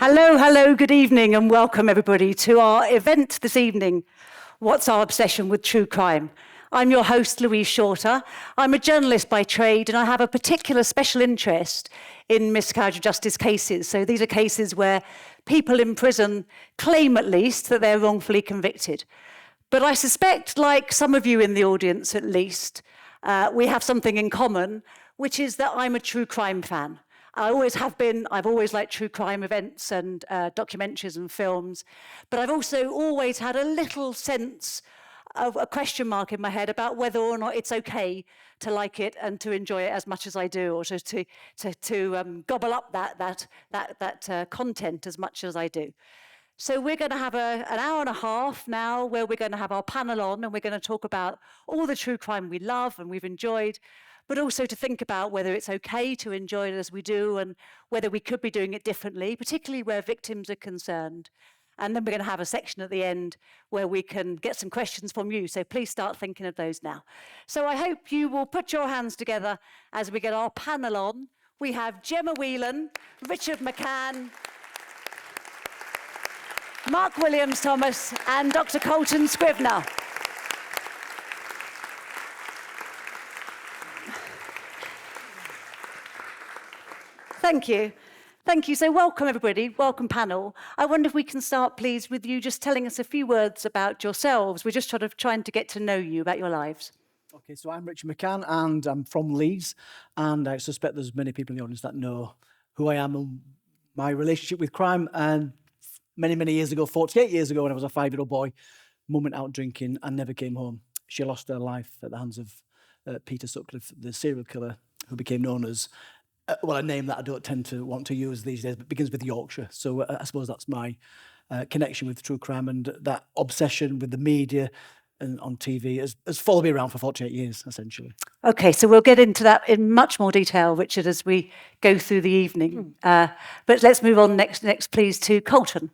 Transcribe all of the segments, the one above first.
Hello, good evening and welcome everybody to our event this evening, What's Our Obsession with True Crime? I'm your host, Louise Shorter. I'm a journalist by trade and I have a particular special interest in miscarriage of justice cases. So these are cases where people in prison claim at least that they're wrongfully convicted. But I suspect, like some of you in the audience at least, we have something in common, which is that I'm a true crime fan. I always have been. I've always liked true crime events and documentaries and films, but I've also always had a little sense of a question mark in my head about whether or not it's okay to like it and to enjoy it as much as I do, or to gobble up that content as much as I do. So we're going to have an hour and a half now where we're going to have our panel on and we're going to talk about all the true crime we love and we've enjoyed, but also to think about whether it's okay to enjoy it as we do and whether we could be doing it differently, particularly where victims are concerned. And then we're going to have a section at the end where we can get some questions from you. So please start thinking of those now. So I hope you will put your hands together as we get our panel on. We have Gemma Whelan, Richard McMann, Mark Williams-Thomas and Dr. Coltan Scrivner. Thank you. Thank you. So welcome, everybody. Welcome, panel. I wonder if we can start, please, with you just telling us a few words about yourselves. We're just sort of trying to get to know you, about your lives. Okay, so I'm Richard McMann, and I'm from Leeds, and I suspect there's many people in the audience that know who I am and my relationship with crime. And many years ago, 48 years ago, when I was a 5-year-old boy, Mum went out drinking and never came home. She lost her life at the hands of Peter Sutcliffe, the serial killer, who became known as a name that I don't tend to want to use these days, but begins with Yorkshire. So I suppose that's my connection with true crime, and that obsession with the media and on TV has followed me around for 48 years, essentially. Okay, so we'll get into that in much more detail, Richard, as we go through the evening. But let's move on next, please, to Coltan.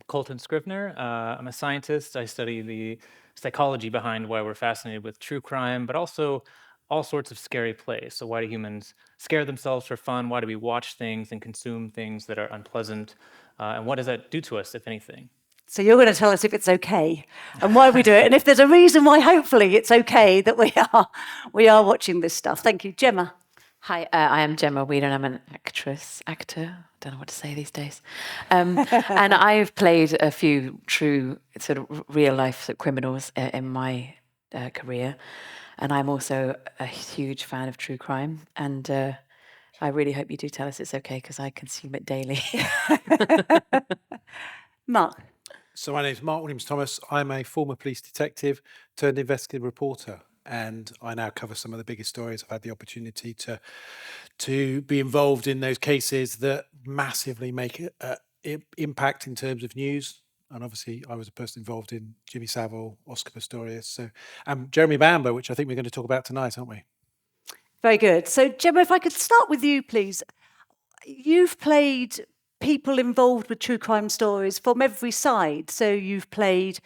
Coltan Scrivner. I'm a scientist. I study the psychology behind why we're fascinated with true crime, but also all sorts of scary plays. So why do humans scare themselves for fun? Why do we watch things and consume things that are unpleasant? And what does that do to us, if anything? So you're going to tell us if it's okay and why we do it, and if there's a reason why hopefully it's okay that we are watching this stuff. Thank you. Gemma. Hi, I am Gemma Whelan. I'm an actor. Don't know what to say these days. And I've played a few true sort of real life criminals in my career. And I'm also a huge fan of true crime. And I really hope you do tell us it's okay, because I consume it daily. Mark. So my name is Mark Williams-Thomas. I'm a former police detective turned investigative reporter, and I now cover some of the biggest stories. I've had the opportunity to be involved in those cases that massively make impact in terms of news. And obviously, I was a person involved in Jimmy Savile, Oscar Pistorius, so Jeremy Bamber, which I think we're going to talk about tonight, aren't we? Very good. So, Gemma, if I could start with you, please. You've played people involved with true crime stories from every side. So you've played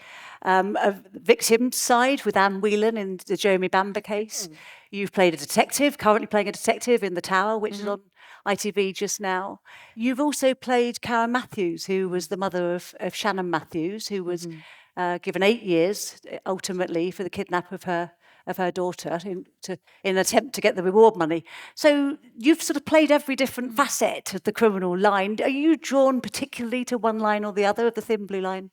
a victim's side with Anne Whelan in the Jeremy Bamber case. You've played a detective, currently playing a detective in The Tower, which is on ITV just now. You've also played Karen Matthews, who was the mother of Shannon Matthews, who was given 8 years ultimately for the kidnap of her daughter in an attempt to get the reward money. So you've sort of played every different facet of the criminal line. Are you drawn particularly to one line or the other of the thin blue line?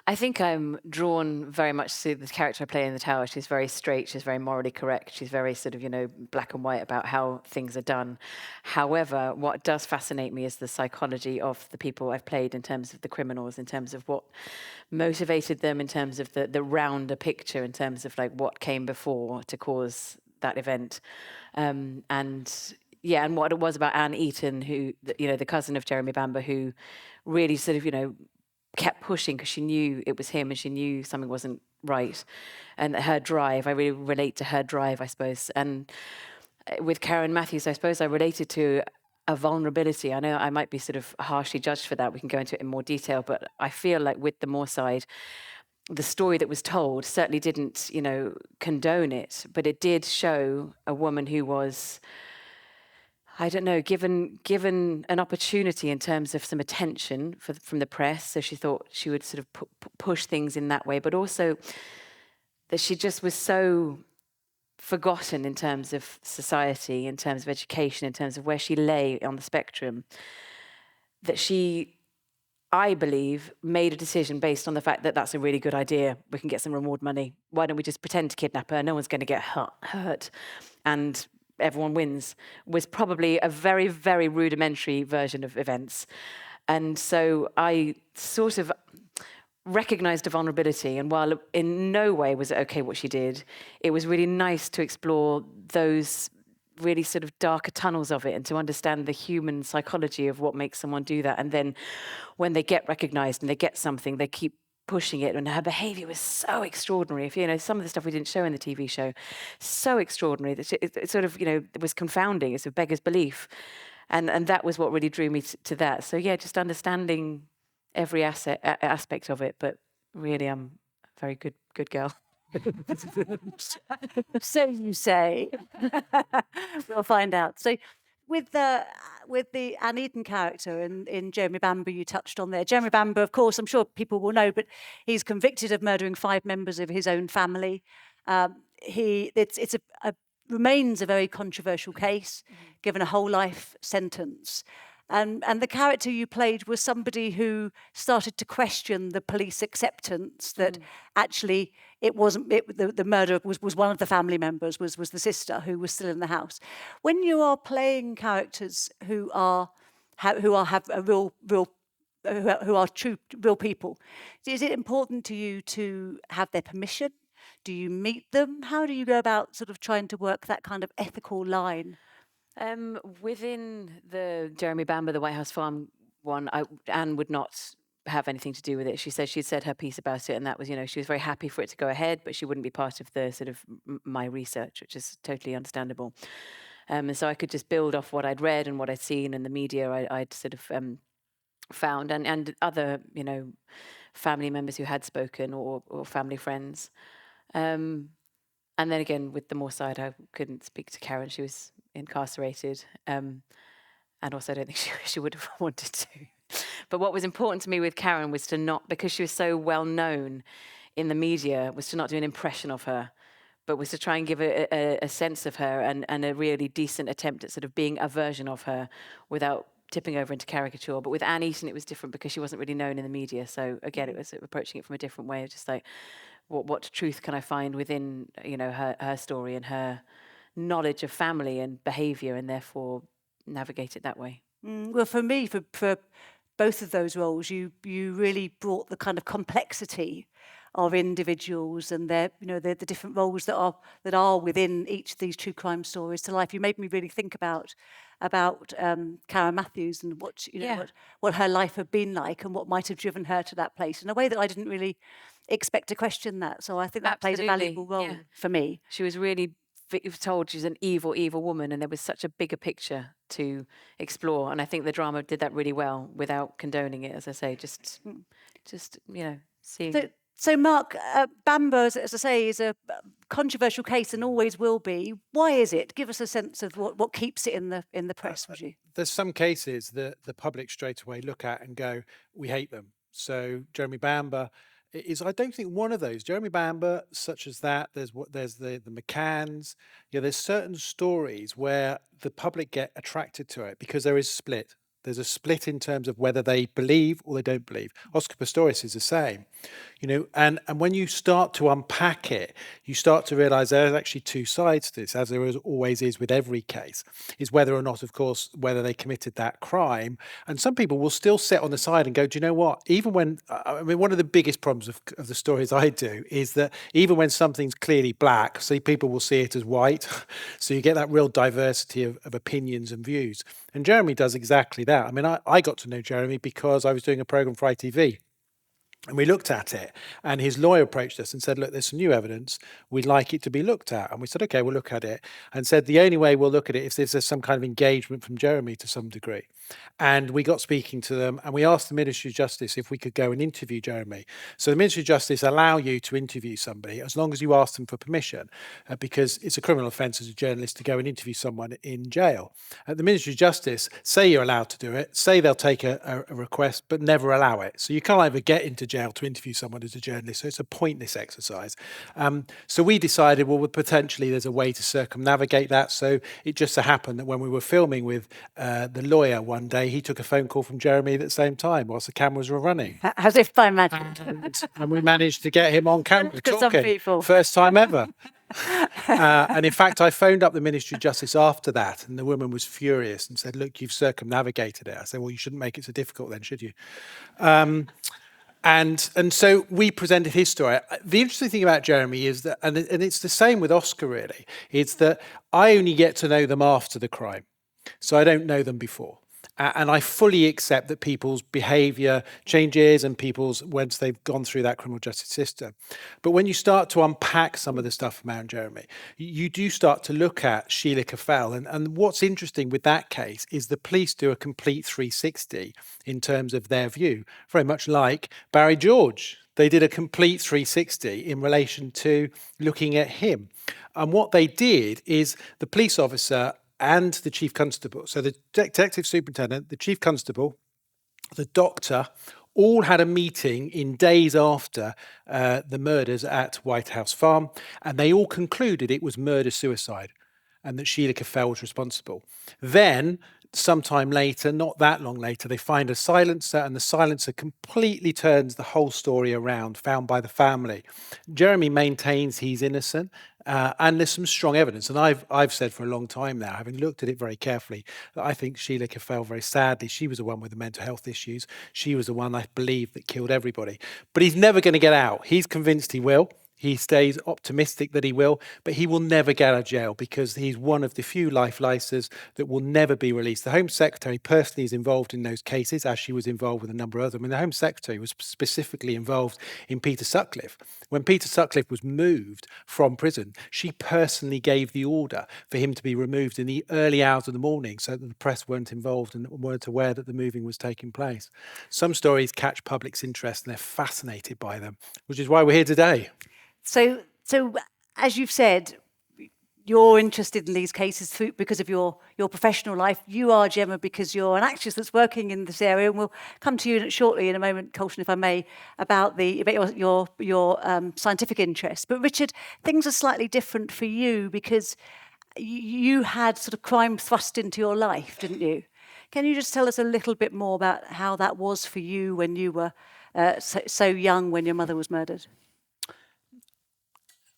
I think I'm drawn very much to the character I play in The Tower. She's very straight, she's very morally correct, she's very sort of, black and white about how things are done. However, what does fascinate me is the psychology of the people I've played in terms of the criminals, in terms of what motivated them, in terms of the rounder picture, in terms of like what came before to cause that event. And what it was about Anne Eaton, who, the cousin of Jeremy Bamber, who really sort of, kept pushing because she knew it was him and she knew something wasn't right. And her drive, I really relate to her drive, I suppose. And with Karen Matthews, I suppose I related to a vulnerability. I know I might be sort of harshly judged for that. We can go into it in more detail, but I feel like with the Moore side, the story that was told certainly didn't, condone it, but it did show a woman who was, I don't know, given an opportunity in terms of some attention from the press, so she thought she would sort of push things in that way, but also that she just was so forgotten in terms of society, in terms of education, in terms of where she lay on the spectrum, that she, I believe, made a decision based on the fact that that's a really good idea. We can get some reward money. Why don't we just pretend to kidnap her? No one's going to get hurt. And everyone wins, was probably a very, very rudimentary version of events. And so I sort of recognized a vulnerability, and while in no way was it okay what she did, it was really nice to explore those really sort of darker tunnels of it and to understand the human psychology of what makes someone do that. And then when they get recognized and they get something, they keep pushing it, and her behavior was so extraordinary. If you know, some of the stuff we didn't show in the TV show, so extraordinary that it sort of, you know, it was confounding. It's a beggar's belief, and that was what really drew me to that. So yeah, just understanding every aspect of it. But really, I'm a very good girl. So you say. We'll find out. So with the Anne Eden character in Jeremy Bamber you touched on there. Jeremy Bamber, of course, I'm sure people will know, but he's convicted of murdering 5 members of his own family. It's remains a very controversial case, given a whole life sentence. And the character you played was somebody who started to question the police acceptance that actually it wasn't the murder was one of the family members, was the sister who was still in the house. When you are playing characters who are true real people, is it important to you to have their permission? Do you meet them? How do you go about sort of trying to work that kind of ethical line? Within the Jeremy Bamber, the White House Farm one, Anne would not have anything to do with it. She said she'd said her piece about it, and that was, you know, she was very happy for it to go ahead, but she wouldn't be part of the sort of my research, which is totally understandable. And so I could just build off what I'd read and what I'd seen in the media. I'd sort of found, and other, you know, family members who had spoken, or family friends. And then again, with the Moore side, I couldn't speak to Karen. She was incarcerated. And also I don't think she would have wanted to. But what was important to me with Karen was to not, because she was so well known in the media, was to not do an impression of her, but was to try and give a sense of her and a really decent attempt at sort of being a version of her without tipping over into caricature. But with Anne Eaton, it was different because she wasn't really known in the media. So again, it was approaching it from a different way, just like, what truth can I find within, you know, her story and her knowledge of family and behaviour, and therefore navigate it that way. Well, for me, for both of those roles, you really brought the kind of complexity of individuals and their, you know, the different roles that are within each of these true crime stories to life. You made me really think about Karen Matthews and what, you know, what her life had been like and what might have driven her to that place in a way that I didn't really expect to question that. So I think that plays a valuable role for me. She was really told she's an evil woman, and there was such a bigger picture to explore. And I think the drama did that really well without condoning it, as I say, just you know, seeing. So Mark, Bamber, as I say, is a controversial case and always will be. Why is it? Give us a sense of what keeps it in the press, would you? There's some cases that the public straight away look at and go, we hate them. So Jeremy Bamber is, I don't think, one of those. Jeremy Bamber, such as that, there's the McManns. Yeah, there's certain stories where the public get attracted to it because there is split. There's a split in terms of whether they believe or they don't believe. Oscar Pistorius is the same, you know, and when you start to unpack it, you start to realize there's actually 2 sides to this, as there always is with every case, is whether or not, of course, whether they committed that crime. And some people will still sit on the side and go, do you know what? Even when, I mean, one of the biggest problems of the stories I do is that even when something's clearly black, so people will see it as white. So you get that real diversity of opinions and views. And Jeremy does exactly that. I mean, I got to know Jeremy because I was doing a program for ITV. And we looked at it, and his lawyer approached us and said, look, there's some new evidence. We'd like it to be looked at. And we said, OK, we'll look at it. And said, the only way we'll look at it is if there's some kind of engagement from Jeremy to some degree. And we got speaking to them, and we asked the Ministry of Justice if we could go and interview Jeremy. So the Ministry of Justice allow you to interview somebody as long as you ask them for permission, because it's a criminal offence as a journalist to go and interview someone in jail. At the Ministry of Justice, say you're allowed to do it, say they'll take a request, but never allow it. So you can't ever get into jail to interview someone as a journalist. So it's a pointless exercise. So we decided, well, potentially there's a way to circumnavigate that. So it just so happened that when we were filming with the lawyer one day, he took a phone call from Jeremy at the same time whilst the cameras were running. As if by magic. And we managed to get him on camera Look at some talking. people. First time ever. And in fact, I phoned up the Ministry of Justice after that, and the woman was furious and said, look, you've circumnavigated it. I said, well, you shouldn't make it so difficult then, should you? And so we presented his story. The interesting thing about Jeremy is that, and it's the same with Oscar really, it's that I only get to know them after the crime. So I don't know them before. And I fully accept that people's behaviour changes and people's, once they've gone through that criminal justice system. But when you start to unpack some of the stuff from Aaron Jeremy, you do start to look at Sheila Caffell. And what's interesting with that case is the police do a complete 360 in terms of their view, very much like Barry George. They did a complete 360 in relation to looking at him. And what they did is the police officer and the chief constable, so the detective superintendent, the chief constable, the doctor, all had a meeting in days after the murders at White House Farm, and they all concluded it was murder-suicide and that Sheila Caffell was responsible. Then, sometime later, not that long later, they find a silencer, and the silencer completely turns the whole story around, found by the family. Jeremy maintains he's innocent, and there's some strong evidence. And I've said for a long time now, having looked at it very carefully, that I think Sheila Caffell, very sadly, she was the one with the mental health issues. She was the one, I believe, that killed everybody. But he's never going to get out. He's convinced he will. He stays optimistic that he will, but he will never get out of jail because he's one of the few life licers that will never be released. The Home Secretary personally is involved in those cases, as she was involved with a number of others. I mean, the Home Secretary was specifically involved in Peter Sutcliffe. When Peter Sutcliffe was moved from prison, she personally gave the order for him to be removed in the early hours of the morning so that the press weren't involved and weren't aware that the moving was taking place. Some stories catch public's interest and they're fascinated by them, which is why we're here today. So as you've said, you're interested in these cases because of your professional life. You are, Gemma, because you're an actress that's working in this area, and we'll come to you shortly in a moment, Coltan, if I may, about your scientific interest. But Richard, things are slightly different for you because you had sort of crime thrust into your life, didn't you? Can you just tell us a little bit more about how that was for you when you were so young when your mother was murdered?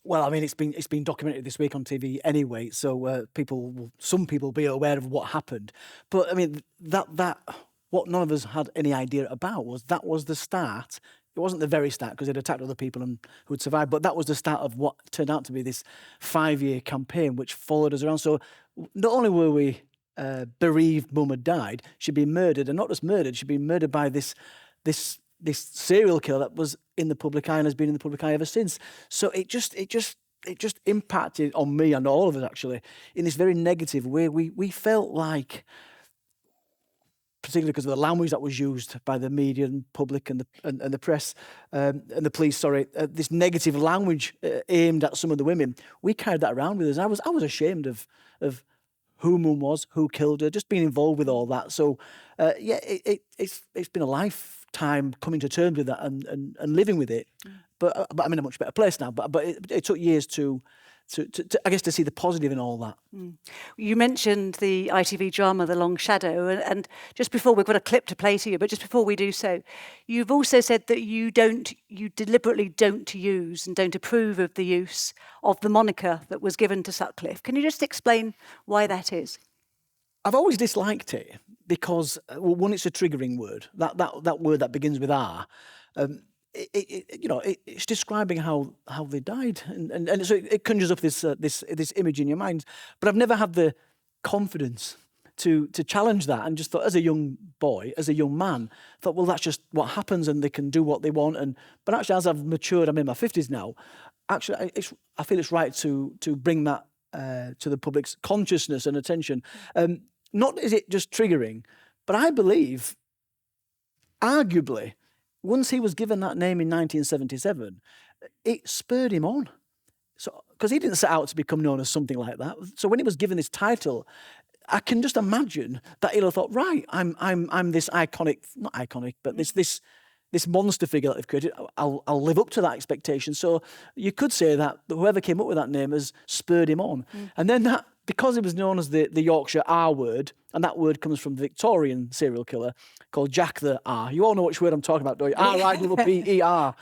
Well, I mean, it's been documented this week on TV anyway, so some people will be aware of what happened. But I mean, that what none of us had any idea about was the start. It wasn't the very start because they'd attacked other people and who'd survived, but that was the start of what turned out to be this 5-year campaign which followed us around. So not only were we bereaved, mum had died, she'd been murdered, and not just murdered, she'd been murdered by this serial killer that was in the public eye and has been in the public eye ever since. So it just impacted on me and all of us actually in this very negative way. We felt like, particularly because of the language that was used by the media and public and the press and the police, this negative language aimed at some of the women, we carried that around with us. I was ashamed of who Mum was, who killed her, just being involved with all that. So it's been a lifetime coming to terms with that and living with it. But I'm in a much better place now. But it took years to I guess to see the positive in all that. You mentioned the ITV drama The Long Shadow, and just before, we've got a clip to play to you, but just before we do so, you've also said that you deliberately don't use and don't approve of the use of the moniker that was given to Sutcliffe. Can you just explain why that is? I've always disliked it because, well, one, it's a triggering word. That word that begins with R. It's describing how they died, and so it conjures up this image in your mind. But I've never had the confidence to challenge that, and just thought, as a young boy, as a young man, thought, well, that's just what happens, and they can do what they want. But actually, as I've matured, I'm in my 50s now. Actually, I feel it's right to bring that to the public's consciousness and attention. Not is it just triggering, But I believe, arguably, once he was given that name in 1977, it spurred him on. So, because he didn't set out to become known as something like that. So when he was given this title, I can just imagine that he'll have thought, right, I'm this iconic, not iconic, but this monster figure that they've created. I'll live up to that expectation. So you could say that whoever came up with that name has spurred him on. And then that, because it was known as the Yorkshire R word, and that word comes from the Victorian serial killer called Jack the R. You all know which word I'm talking about, don't you? R-I-P-P-E-R.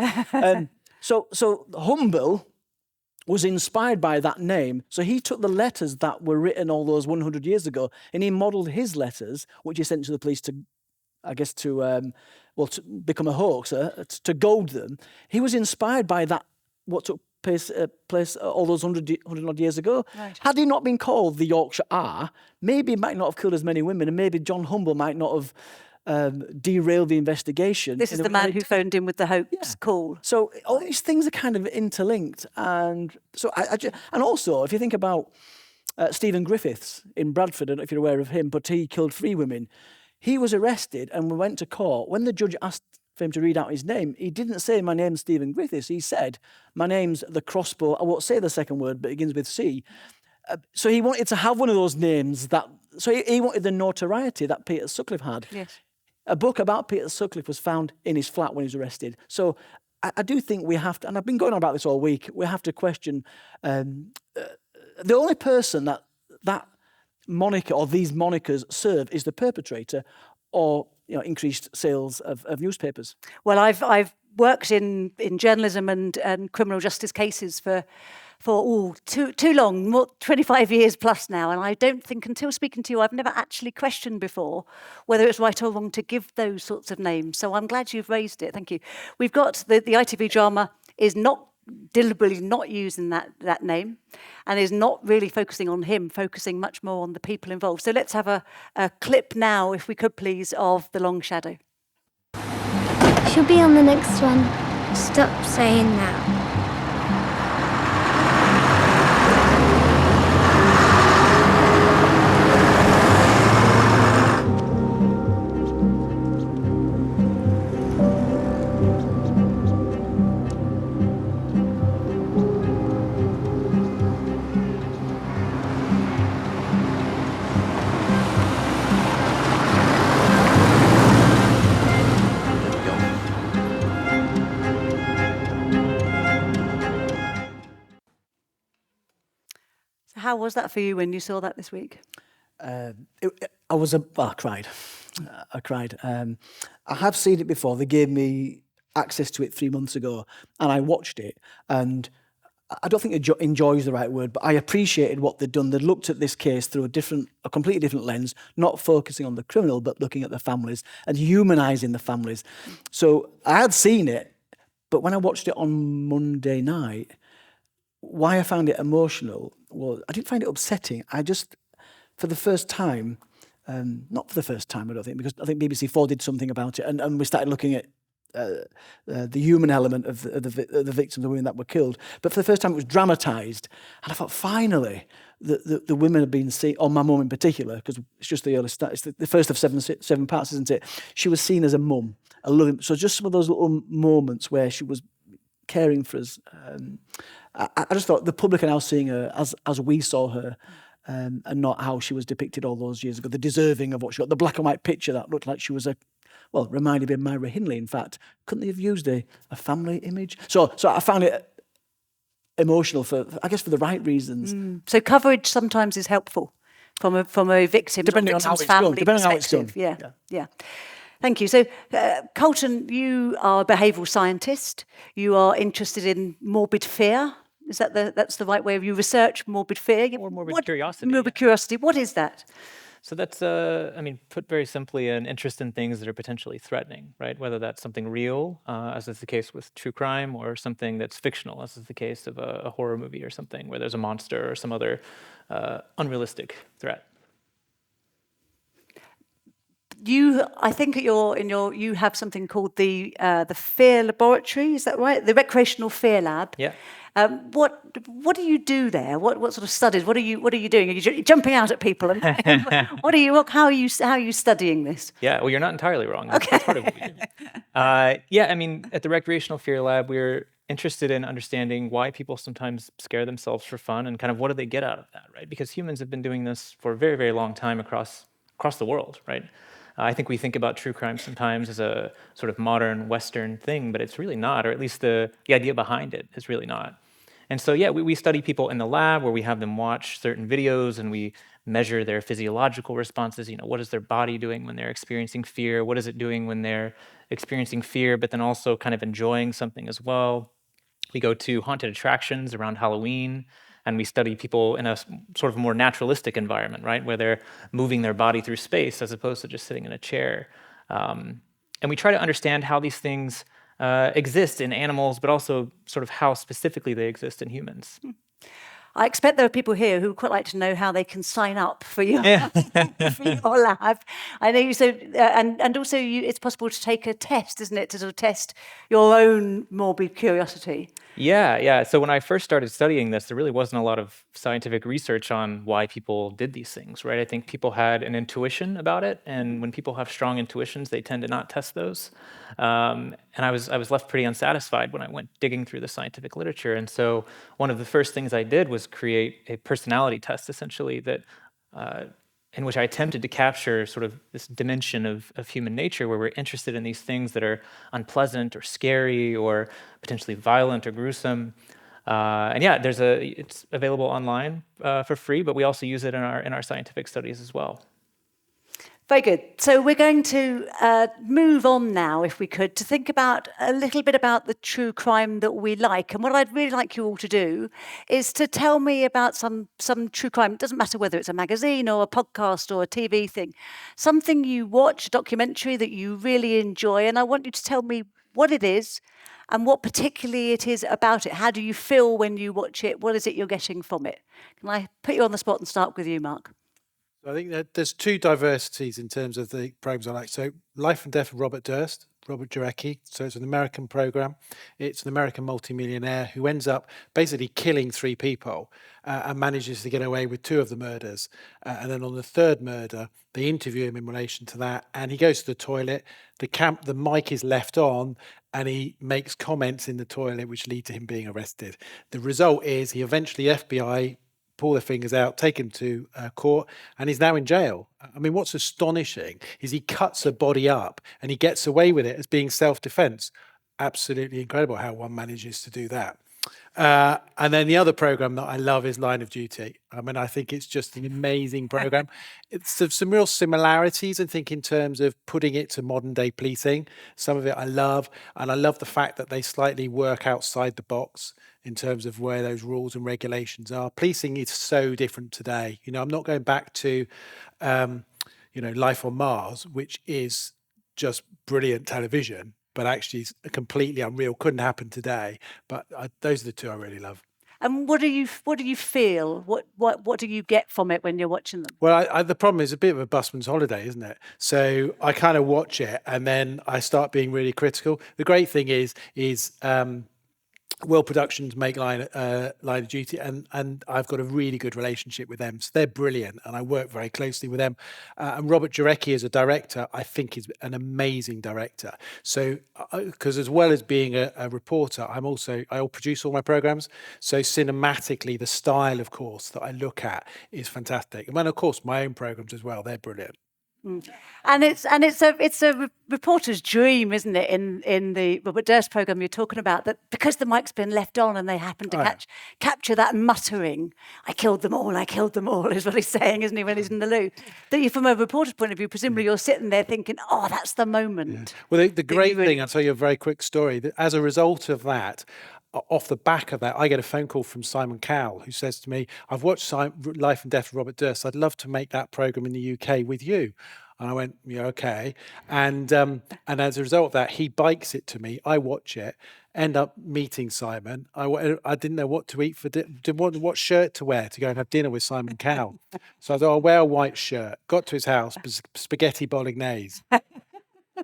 So Humble was inspired by that name. So he took the letters that were written all those 100 years ago, and he modelled his letters, which he sent to the police to become a hoaxer, to goad them. He was inspired by that, what took place all those 100 odd years ago. Right. Had he not been called the Yorkshire R, maybe he might not have killed as many women, and maybe John Humble might not have derailed the investigation. This is the man who phoned in with the hoax call. So all these things are kind of interlinked, and so and also if you think about Stephen Griffiths in Bradford, I don't know if you're aware of him, but he killed 3 women. He was arrested and we went to court. When the judge asked for him to read out his name, he didn't say, "My name's Stephen Griffiths." He said, "My name's the Crossbow." I won't say the second word, but it begins with C. So he wanted to have one of those names so he wanted the notoriety that Peter Sutcliffe had. Yes. A book about Peter Sutcliffe was found in his flat when he was arrested. So I do think we have to, and I've been going on about this all week, we have to question the only person that moniker or these monikers serve is the perpetrator, or increased sales of newspapers. Well, I've worked in journalism and criminal justice cases for too long, more 25 years plus now, and I don't think, until speaking to you, I've never actually questioned before whether it's right or wrong to give those sorts of names. So I'm glad you've raised it. Thank you. We've got the ITV drama is not deliberately not using that name, and is not really focusing on him, focusing much more on the people involved. So let's have a clip now, if we could please, of The Long Shadow. She'll be on the next one. Stop saying that. How was that for you when you saw that this week? I cried. I cried. I have seen it before. They gave me access to it 3 months ago, and I watched it. And I don't think enjoy is the right word, but I appreciated what they'd done. They'd looked at this case through a completely different lens, not focusing on the criminal, but looking at the families and humanising the families. So I had seen it, but when I watched it on Monday night, why I found it emotional was I didn't find it upsetting. I just, for the first time, not for the first time, I don't think, because I think BBC 4 did something about it, and we started looking at the human element of the victims, the women that were killed. But for the first time, it was dramatised, and I thought, finally, the women have been seen, or my mum in particular, because it's just the early start. It's the first of seven parts, isn't it? She was seen as a mum, a loving. So just some of those little moments where she was caring for us. I just thought the public are now seeing her as we saw her, and not how she was depicted all those years ago. The deserving of what she got, the black and white picture that looked like she was reminded me of Myra Hindley. In fact, couldn't they have used a family image? So I found it emotional for the right reasons. So coverage sometimes is helpful from a victim, Depending on how it's done. Depending on how it's done. Yeah. Thank you. So, Coltan, you are a behavioural scientist. You are interested in morbid fear. Is that's the right way of you research morbid fear? Or morbid curiosity. Morbid curiosity. What is that? So that's, put very simply, an interest in things that are potentially threatening, right? Whether that's something real, as is the case with true crime, or something that's fictional, as is the case of a horror movie or something, where there's a monster or some other unrealistic threat. I think you have something called the Fear Laboratory. Is that right? The Recreational Fear Lab. Yeah. What do you do there? What sort of studies? What are you doing? Are you jumping out at people? And how are you studying this? Yeah, well, you're not entirely wrong. That's part of what we do. Yeah, I mean, at the Recreational Fear Lab, we're interested in understanding why people sometimes scare themselves for fun and kind of what do they get out of that, right? Because humans have been doing this for a very, very long time across the world, right? I think we think about true crime sometimes as a sort of modern Western thing, but it's really not, or at least the idea behind it is really not. And so, yeah, we study people in the lab where we have them watch certain videos and we measure their physiological responses. You know, what is their body doing when they're experiencing fear? What is it doing when they're experiencing fear, but then also kind of enjoying something as well? We go to haunted attractions around Halloween, and we study people in a sort of more naturalistic environment, right, where they're moving their body through space as opposed to just sitting in a chair. And we try to understand how these things exist in animals, but also sort of how specifically they exist in humans. I expect there are people here who would quite like to know how they can sign up for your, for your lab. I know you said, and also it's possible to take a test, isn't it, to sort of test your own morbid curiosity. Yeah. So when I first started studying this, there really wasn't a lot of scientific research on why people did these things, right? I think people had an intuition about it, and when people have strong intuitions, they tend to not test those. And I was left pretty unsatisfied when I went digging through the scientific literature. And so one of the first things I did was create a personality test, essentially, that in which I attempted to capture sort of this dimension of human nature where we're interested in these things that are unpleasant or scary or potentially violent or gruesome. And yeah, it's available online for free, but we also use it in our scientific studies as well. Very good. So we're going to move on now, if we could, to think about a little bit about the true crime that we like. And what I'd really like you all to do is to tell me about some true crime. It doesn't matter whether it's a magazine or a podcast or a TV thing. Something you watch, a documentary that you really enjoy. And I want you to tell me what it is and what particularly it is about it. How do you feel when you watch it? What is it you're getting from it? Can I put you on the spot and start with you, Mark? I think that there's two diversities in terms of the programs I like. So Life and Death of Robert Jarecki. So it's an American program. It's an American multimillionaire who ends up basically killing 3 people and manages to get away with 2 of the murders. And then on the 3rd murder, they interview him in relation to that. And he goes to the toilet. The mic is left on and he makes comments in the toilet which lead to him being arrested. The result is he eventually, FBI, pull their fingers out, take him to court, and he's now in jail. I mean, what's astonishing is he cuts a body up and he gets away with it as being self-defense. Absolutely incredible how one manages to do that. And then the other program that I love is Line of Duty. I mean, I think it's just an amazing program. It's some real similarities, I think, in terms of putting it to modern day policing. Some of it I love, and I love the fact that they slightly work outside the box in terms of where those rules and regulations are. Policing is so different today. You know, I'm not going back to, Life on Mars, which is just brilliant television, but actually is completely unreal. Couldn't happen today. But those are the 2 I really love. And what do you feel? What do you get from it when you're watching them? Well, the problem is a bit of a busman's holiday, isn't it? So I kind of watch it and then I start being really critical. The great thing is World Productions make Line of Duty, and I've got a really good relationship with them. So they're brilliant, and I work very closely with them. And Robert Jarecki as a director, I think is an amazing director. So, because as well as being a reporter, I produce all my programs. So cinematically, the style, of course, that I look at is fantastic. And then, of course, my own programs as well, they're brilliant. And it's a reporter's dream, isn't it? In the Robert Durst programme you're talking about, that because the mic's been left on and they happen to capture that muttering, "I killed them all, is what he's saying, isn't he, when he's in the loo? That you, from a reporter's point of view, presumably you're sitting there thinking, "Oh, that's the moment." Yeah. Well, the great thing, I'll tell you a very quick story. That as a result of that, off the back of that, I get a phone call from Simon Cowell, who says to me, "I've watched Life and Death of Robert Durst. I'd love to make that programme in the UK with you." And I went, yeah, okay. And as a result of that, he bikes it to me. I watch it, end up meeting Simon. I didn't know what to eat for what shirt to wear to go and have dinner with Simon Cowell. So I thought, I'll wear a white shirt. Got to his house, spaghetti bolognese.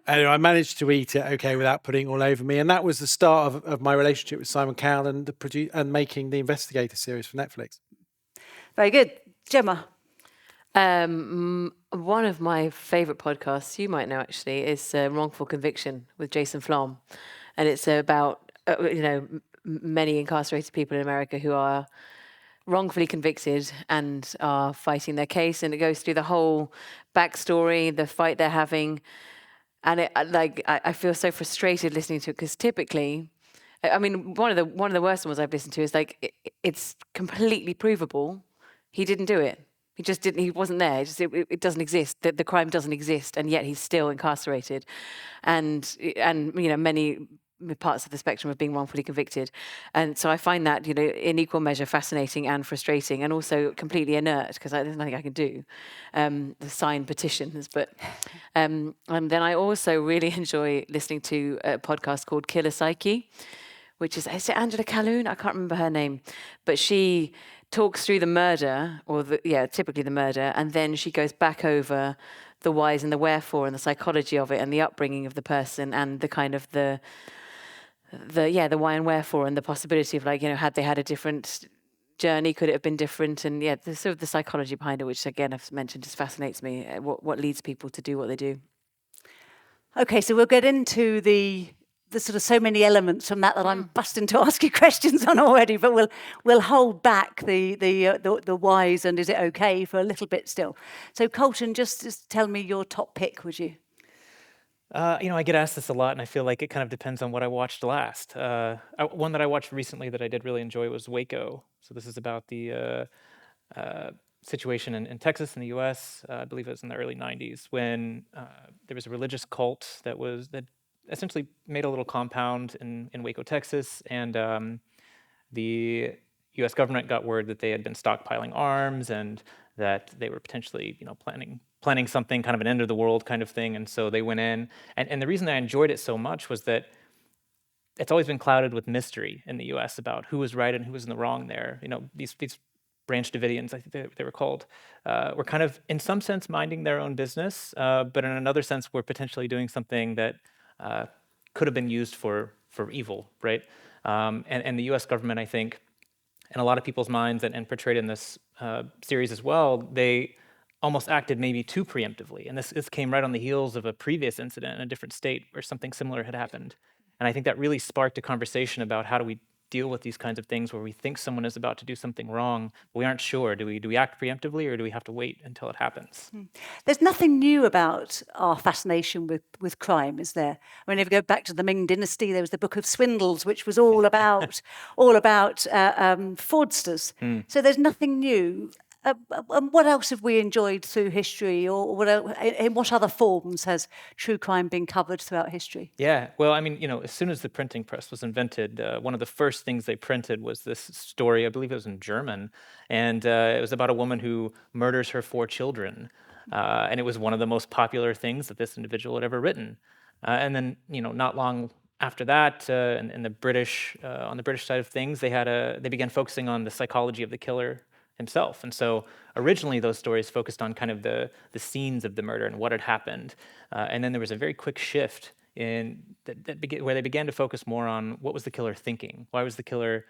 And I managed to eat it okay without putting it all over me. And that was the start of my relationship with Simon Cowell and making the Investigator series for Netflix. Very good. Gemma? One of my favourite podcasts, you might know actually, is Wrongful Conviction with Jason Flom. And it's about, many incarcerated people in America who are wrongfully convicted and are fighting their case. And it goes through the whole backstory, the fight they're having. And I feel so frustrated listening to it because typically, I mean, one of the worst ones I've listened to is it's completely provable he didn't do it. He just didn't. He wasn't there. It doesn't exist. The crime doesn't exist, and yet he's still incarcerated, and many parts of the spectrum of being wrongfully convicted. And so I find that in equal measure fascinating and frustrating, and also completely inert because there's nothing I can do. The signed petitions, but and then I also really enjoy listening to a podcast called Killer Psyche, which is it Angela Calhoun? I can't remember her name, but she talks through the murder, typically the murder, and then she goes back over the whys and the wherefore and the psychology of it and the upbringing of the person and the kind of the why and wherefore and the possibility of had they had a different journey, could it have been different? And the sort of the psychology behind it, which again I've mentioned, just fascinates me. What leads people to do what they do. Okay, so we'll get into the sort of so many elements from that I'm busting to ask you questions on already, but we'll hold back the whys and is it okay for a little bit still. So Coltan, just tell me your top pick, would you? I get asked this a lot, and I feel like it kind of depends on what I watched last. One that I watched recently that I did really enjoy was Waco. So this is about the situation in Texas in the U.S. I believe it was in the early 90s when there was a religious cult that essentially made a little compound in Waco, Texas, and the U.S. government got word that they had been stockpiling arms and that they were potentially, planning something, kind of an end of the world kind of thing. And so they went in. And the reason I enjoyed it so much was that it's always been clouded with mystery in the U.S. about who was right and who was in the wrong there. These Branch Davidians, I think they were called, were kind of, in some sense, minding their own business, but in another sense, were potentially doing something that could have been used for evil, right? And the U.S. government, I think, in a lot of people's minds and portrayed in this series as well, they almost acted maybe too preemptively. And this came right on the heels of a previous incident in a different state where something similar had happened. And I think that really sparked a conversation about how do we deal with these kinds of things where we think someone is about to do something wrong, but we aren't sure. Do we act preemptively or do we have to wait until it happens? There's nothing new about our fascination with crime, is there? I mean, if you go back to the Ming Dynasty, there was the Book of Swindles, which was all about fraudsters. So there's nothing new. And what else have we enjoyed through history, or in what other forms has true crime been covered throughout history? Yeah, well, I mean, as soon as the printing press was invented, one of the first things they printed was this story, I believe it was in German, and it was about a woman who murders her 4 children, and it was one of the most popular things that this individual had ever written. And then, not long after that, in the British, on the British side of things, they began focusing on the psychology of the killer himself. And so originally those stories focused on kind of the scenes of the murder and what had happened. And then there was a very quick shift where they began to focus more on what was the killer thinking? Why was the killer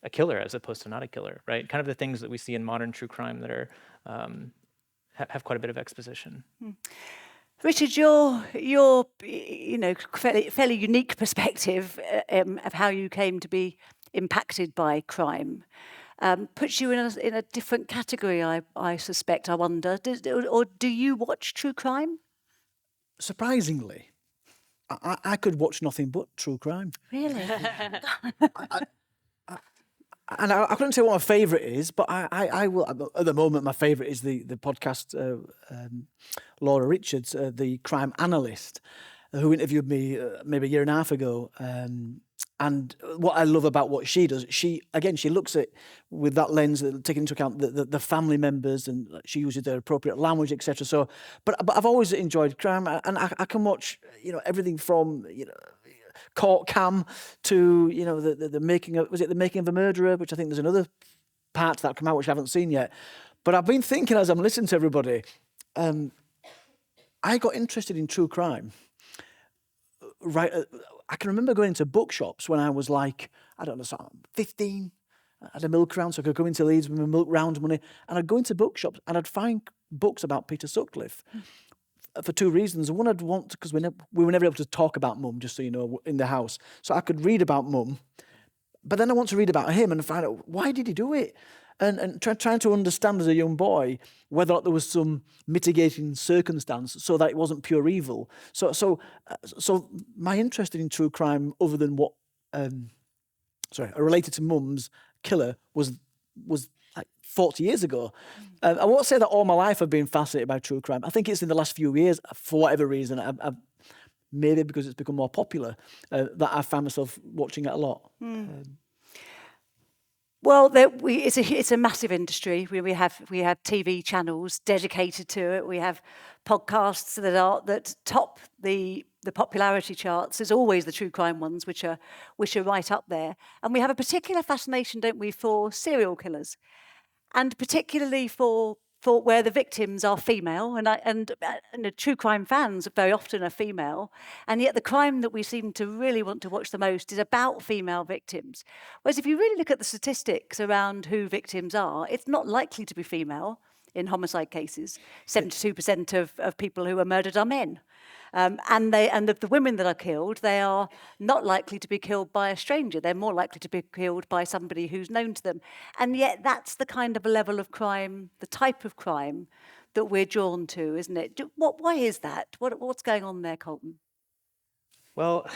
a killer as opposed to not a killer, right? Kind of the things that we see in modern true crime that are have quite a bit of exposition. Richard, your fairly unique perspective of how you came to be impacted by crime puts you in a different category, I suspect, I wonder. Or do you watch true crime? Surprisingly, I could watch nothing but true crime. Really? And I couldn't say what my favourite is, but I will. At the moment, my favourite is the podcast Laura Richards, the crime analyst, who interviewed me maybe a year and a half ago. And what I love about what she does, she looks at with that lens, taking into account the family members, and she uses the appropriate language, etc. So, but I've always enjoyed crime, and I can watch everything from court cam to the making of the making of a murderer, which I think there's another part that come out which I haven't seen yet. But I've been thinking as I'm listening to everybody, I got interested in true crime. Right, I can remember going into bookshops when I was like, I don't know, 15. I had a milk round, so I could go into Leeds with my milk round money, and I'd go into bookshops and I'd find books about Peter Sutcliffe for two reasons. One, I'd want, because we were never able to talk about Mum, just so you know, in the house. So I could read about Mum, but then I want to read about him and find out why did he do it, and trying to understand as a young boy whether or not there was some mitigating circumstance so that it wasn't pure evil. So my interest in true crime, other than what, related to Mum's killer, was like 40 years ago. I won't say that all my life I've been fascinated by true crime. I think it's in the last few years, for whatever reason, I've maybe because it's become more popular, that I found myself watching it a lot. Well, it's a massive industry. We have TV channels dedicated to it. We have podcasts that top the popularity charts. There's always the true crime ones, which are right up there. And we have a particular fascination, don't we, for serial killers, and particularly for where the victims are female, and the true crime fans very often are female, and yet the crime that we seem to really want to watch the most is about female victims. Whereas if you really look at the statistics around who victims are, it's not likely to be female in homicide cases. 72% of people who are murdered are men. And the women that are killed, they are not likely to be killed by a stranger. They're more likely to be killed by somebody who's known to them. And yet that's the kind of a level of crime, the type of crime that we're drawn to, isn't it? Why is that? What's going on there, Coltan? Well,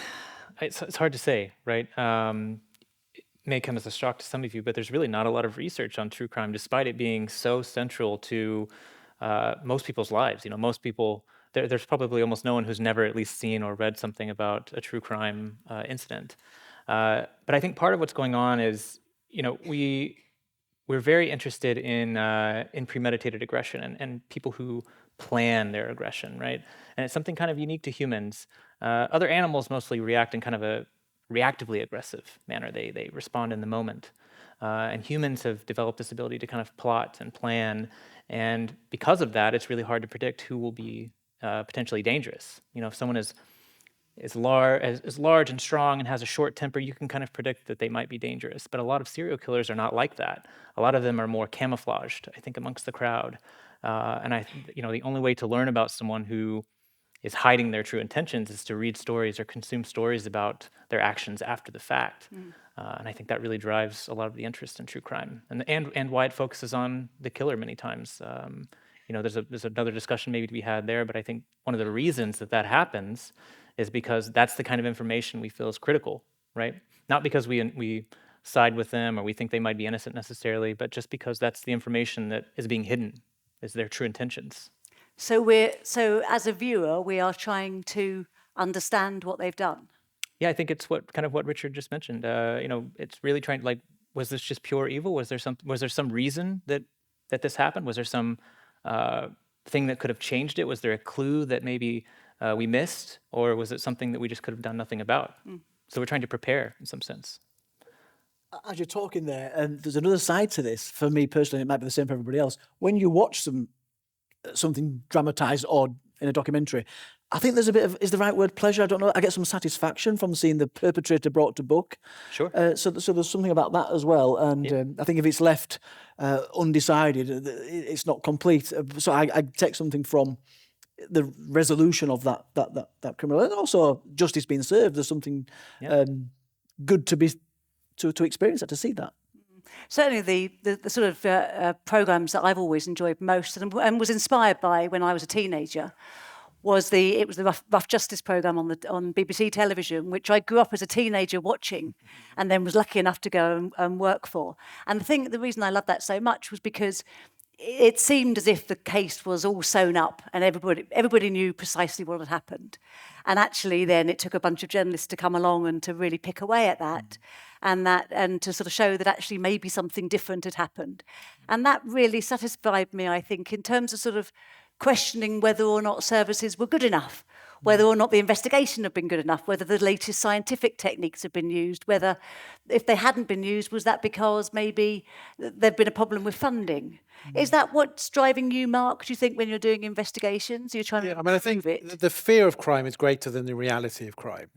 it's hard to say, right? It may come as a shock to some of you, but there's really not a lot of research on true crime, despite it being so central to most people's lives. Most people, there's probably almost no one who's never at least seen or read something about a true crime incident. But I think part of what's going on is, we're very interested in premeditated aggression and people who plan their aggression, right? And it's something kind of unique to humans. Other animals mostly react in kind of a reactively aggressive manner. They respond in the moment. And humans have developed this ability to kind of plot and plan. And because of that, it's really hard to predict who will be potentially dangerous. If someone is large and strong and has a short temper, you can kind of predict that they might be dangerous. But a lot of serial killers are not like that. A lot of them are more camouflaged, I think, amongst the crowd. And the only way to learn about someone who is hiding their true intentions is to read stories or consume stories about their actions after the fact. And I think that really drives a lot of the interest in true crime, and why it focuses on the killer many times. There's another discussion maybe to be had there, but I think one of the reasons that happens is because that's the kind of information we feel is critical, right? Not because we side with them or we think they might be innocent necessarily, but just because that's the information that is being hidden, is their true intentions. So as a viewer, we are trying to understand what they've done. Yeah, I think it's what Richard just mentioned. It's really trying, like, was this just pure evil? Was there some reason that this happened? Was there some thing that could have changed it? Was there a clue that maybe we missed, or was it something that we just could have done nothing about? So we're trying to prepare in some sense. As you're talking there, and there's another side to this. For me personally, it might be the same for everybody else. When you watch something dramatized or in a documentary, I think there's a bit of, is the right word pleasure? I don't know. I get some satisfaction from seeing the perpetrator brought to book. Sure. So there's something about that as well. And I think if it's left undecided, it's not complete. So I take something from the resolution of that criminal, and also justice being served. There's something good to experience that, to see that. Certainly the sort of programmes that I've always enjoyed most and was inspired by when I was a teenager was the Rough Justice programme on BBC television, which I grew up as a teenager watching and then was lucky enough to go and work for. And the reason I loved that so much was because it seemed as if the case was all sewn up and everybody knew precisely what had happened. And actually then it took a bunch of journalists to come along and to really pick away at that and to sort of show that actually maybe something different had happened. And that really satisfied me, I think, in terms of sort of questioning whether or not services were good enough, whether or not the investigation had been good enough, whether the latest scientific techniques had been used, whether if they hadn't been used, was that because maybe there'd been a problem with funding? Is that what's driving you, Mark, do you think, when you're doing investigations? You're trying to I mean, I think prove it? the fear of crime is greater than the reality of crime.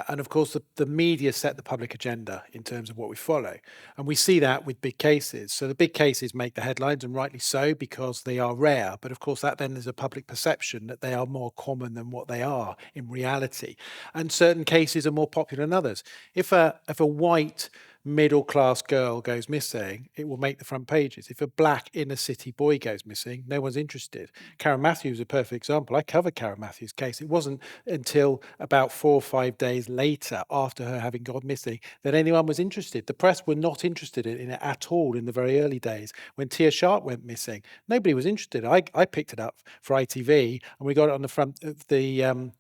And of course, the media set the public agenda in terms of what we follow. And we see that with big cases. So the big cases make the headlines, and rightly so, because they are rare. But of course, that then is a public perception that they are more common than what they are in reality. And certain cases are more popular than others. If a white middle-class girl goes missing, it will make the front pages. If a black inner-city boy goes missing, no one's interested. Karen Matthews is a perfect example. I covered Karen Matthews' case. It wasn't until about 4 or 5 days later, after her having gone missing, that anyone was interested. The press were not interested in it at all in the very early days. When Tia Sharp went missing, nobody was interested. I picked it up for ITV, and we got it on the front of the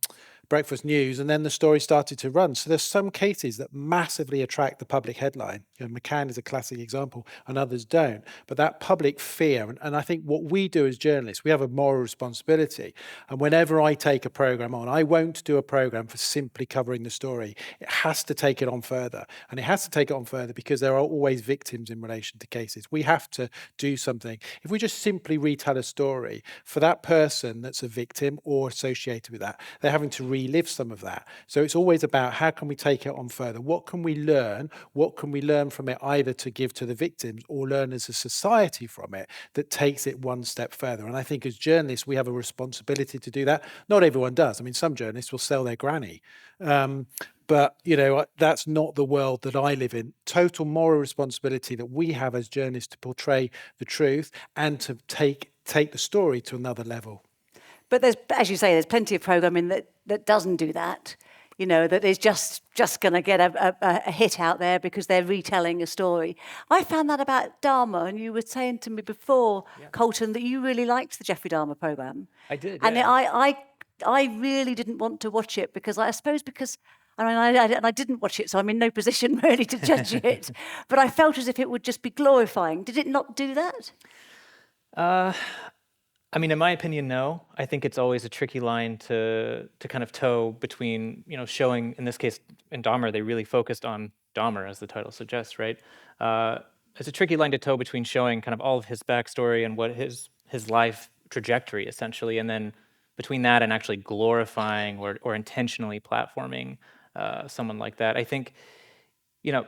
breakfast news, and then the story started to run. So there's some cases that massively attract the public headline. McMann is a classic example, and others don't. But that public fear, and I think what we do as journalists, we have a moral responsibility. And whenever I take a programme on, I won't do a programme for simply covering the story. It has to take it on further. And it has to take it on further because there are always victims in relation to cases. We have to do something. If we just simply retell a story, for that person that's a victim or associated with that, they're having to relive some of that. So it's always about how can we take it on further? What can we learn? What can we learn from it, either to give to the victims or learn as a society from it that takes it one step further? And I think as journalists, we have a responsibility to do that. Not everyone does. I mean, some journalists will sell their granny. But, you know, that's not the world that I live in. Total moral responsibility that we have as journalists to portray the truth and to take the story to another level. But there's, as you say, there's plenty of programming that doesn't do that. You know, that is just going to get a hit out there because they're retelling a story. I found that about Dharma, and you were saying to me before, Coltan, that you really liked the Jeffrey Dahmer programme. I did, And yeah. I really didn't want to watch it because I didn't watch it, so I'm in no position really to judge it. But I felt as if it would just be glorifying. Did it not do that? I mean, in my opinion, no. I think it's always a tricky line to kind of toe between, you know, showing, in this case, in Dahmer, they really focused on Dahmer, as the title suggests, right? It's a tricky line to toe between showing kind of all of his backstory and what his life trajectory, essentially, and then between that and actually glorifying or intentionally platforming someone like that. I think, you know,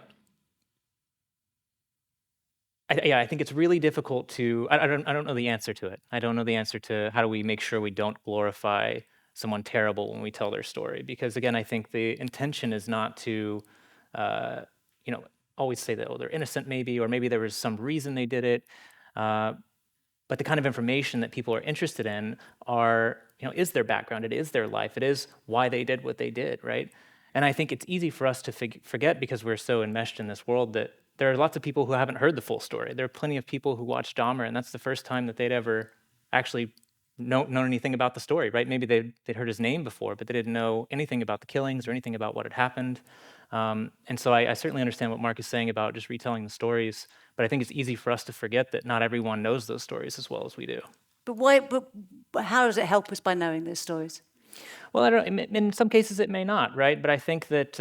I think it's really difficult to. I don't know the answer to it. I don't know the answer to how do we make sure we don't glorify someone terrible when we tell their story. Because again, I think the intention is not to, you know, always say that they're innocent, maybe, or maybe there was some reason they did it. But the kind of information that people are interested in are, you know, is their background, it is their life, it is why they did what they did, right? And I think it's easy for us to forget because we're so enmeshed in this world that there are lots of people who haven't heard the full story. There are plenty of people who watch Dahmer, and that's the first time that they'd ever actually known anything about the story, right? Maybe they'd heard his name before, but they didn't know anything about the killings or anything about what had happened. And so I certainly understand what Mark is saying about just retelling the stories, but I think it's easy for us to forget that not everyone knows those stories as well as we do. But why? But how does it help us by knowing those stories? Well, I don't know. In some cases, it may not, right? But I think that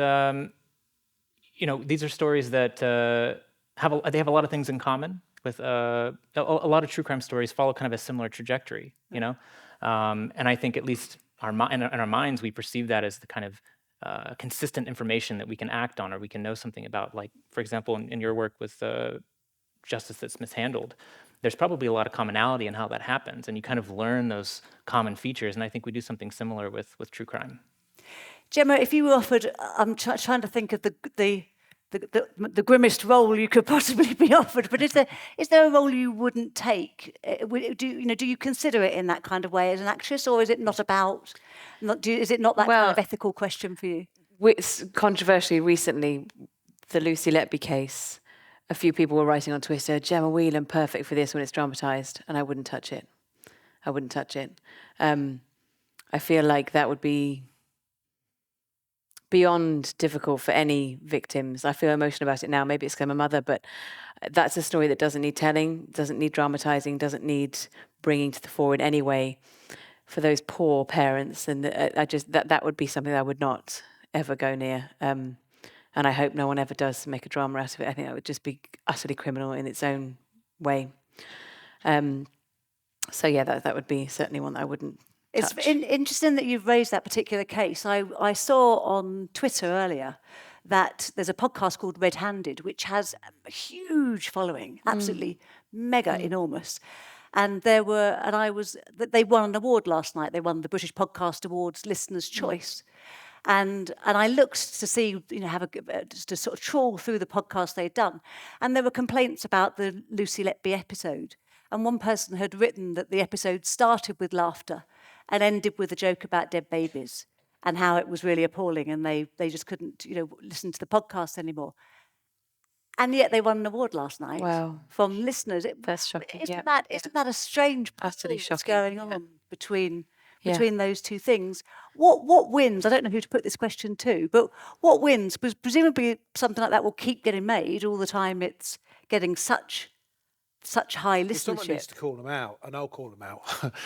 you know, these are stories that have a lot of things in common with a lot of true crime stories follow kind of a similar trajectory, you know, and I think at least in our minds we perceive that as the kind of consistent information that we can act on or we can know something about. Like, for example, in your work with justice that's mishandled, there's probably a lot of commonality in how that happens, and you kind of learn those common features. And I think we do something similar with true crime. Gemma, if you were offered, I'm trying to think of the grimmest role you could possibly be offered, but is there a role you wouldn't take? Do you consider it in that kind of way as an actress, or is it not about? Is it not that kind of ethical question for you? Controversially, recently, the Lucy Letby case. a few people were writing on Twitter, Gemma Whelan, perfect for this when it's dramatised, and I wouldn't touch it. I wouldn't touch it. I feel like that would be beyond difficult for any victims. I feel emotional about it now. Maybe it's 'cause I'm a mother, but that's a story that doesn't need telling, doesn't need dramatising, doesn't need bringing to the fore in any way for those poor parents. And I just that would be something I would not ever go near. And I hope no one ever does make a drama out of it. I think that would just be utterly criminal in its own way. So yeah, that would be certainly one that I wouldn't It's touch. interesting that you've raised that particular case. I saw on Twitter earlier that there's a podcast called Red Handed, which has a huge following, absolutely mega enormous. And they won an award last night. They won the British Podcast Awards Listener's Choice. And I looked to see, just to sort of trawl through the podcast they'd done. And there were complaints about the Lucy Letby episode. And one person had written that the episode started with laughter and ended with a joke about dead babies and how it was really appalling and they just couldn't, listen to the podcast anymore. And yet they won an award last night Wow. from listeners. That's shocking. Isn't that a strange Utterly pull that's shocking, going yeah. on between Yeah. those two things? What wins? I don't know who to put this question to, but what wins? Because presumably something like that will keep getting made all the time. It's getting such high Well, someone needs listenership. to call them out, and I'll call them out.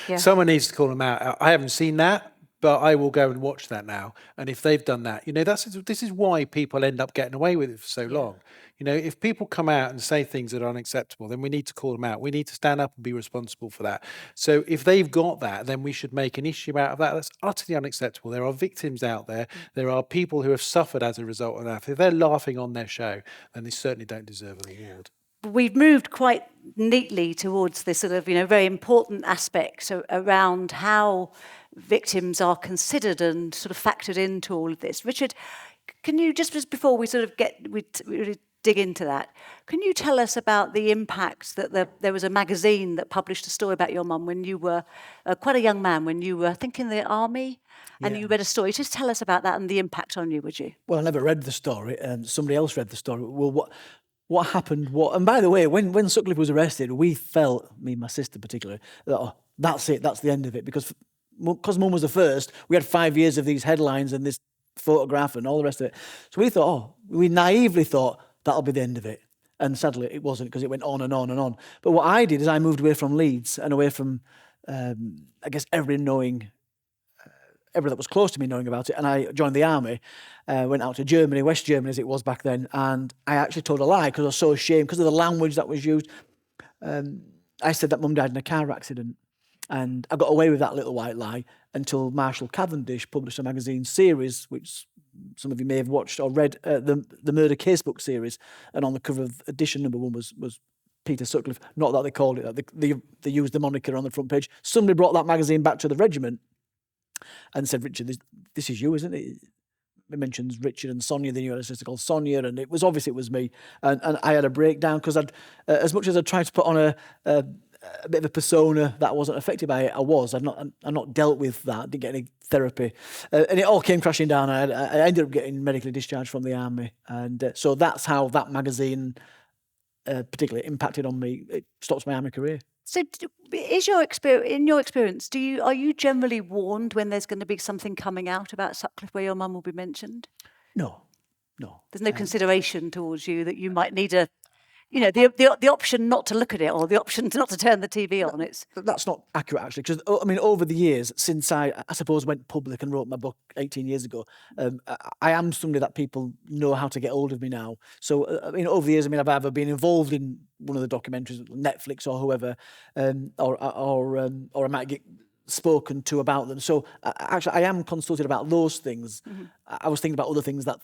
Yeah. Someone needs to call them out. I haven't seen that, but I will go and watch that now. And if they've done that, this is why people end up getting away with it for so long. If people come out and say things that are unacceptable, then we need to call them out. We need to stand up and be responsible for that. So if they've got that, then we should make an issue out of that. That's utterly unacceptable. There are victims out there. There are people who have suffered as a result of that. If they're laughing on their show, then they certainly don't deserve an award. We've moved quite neatly towards this sort of, very important aspect around how victims are considered and sort of factored into all of this. Richard, can you, just before we sort of really dig into that, can you tell us about the impact that there was a magazine that published a story about your mum when you were quite a young man, when you were, I think, in the army, and you read a story. Just tell us about that and the impact on you, would you? Well, I never read the story. Somebody else read the story. Well, what happened? And by the way, when Sutcliffe was arrested, we felt, me and my sister particularly, that that's it, that's the end of it. Because Mum was the first, we had 5 years of these headlines and this photograph and all the rest of it. So we naively thought that'll be the end of it. And sadly, it wasn't, because it went on and on and on. But what I did is I moved away from Leeds and away from, I guess, everybody that was close to me knowing about it, and I joined the army, went out to Germany, West Germany as it was back then, and I actually told a lie because I was so ashamed because of the language that was used. I said that Mum died in a car accident, and I got away with that little white lie until Marshall Cavendish published a magazine series, which some of you may have watched or read, the Murder Casebook series, and on the cover of edition number 1 was Peter Sutcliffe. Not that they called it that, they used the moniker on the front page. Somebody brought that magazine back to the regiment and said, Richard, this is you, isn't it? It mentions Richard and Sonia, then you had a sister called Sonia, and it was obviiously it was me. And I had a breakdown because I'd, as much as I tried to put on a bit of a persona that I wasn't affected by it, I'd not dealt with that, didn't get any therapy. And it all came crashing down. I ended up getting medically discharged from the army. And so that's how that magazine particularly impacted on me. It stops my army career. So, in your experience, are you generally warned when there's going to be something coming out about Sutcliffe where your mum will be mentioned? No. There's no consideration towards you that you might need the option not to look at it or the option not to turn the TV on. That's not accurate, actually, because over the years, since I suppose went public and wrote my book 18 years ago, I am somebody that people know how to get hold of me now. So over the years, I've either been involved in one of the documentaries, Netflix or whoever, or I might get spoken to about them. So actually, I am consulted about those things. Mm-hmm. I was thinking about other things that,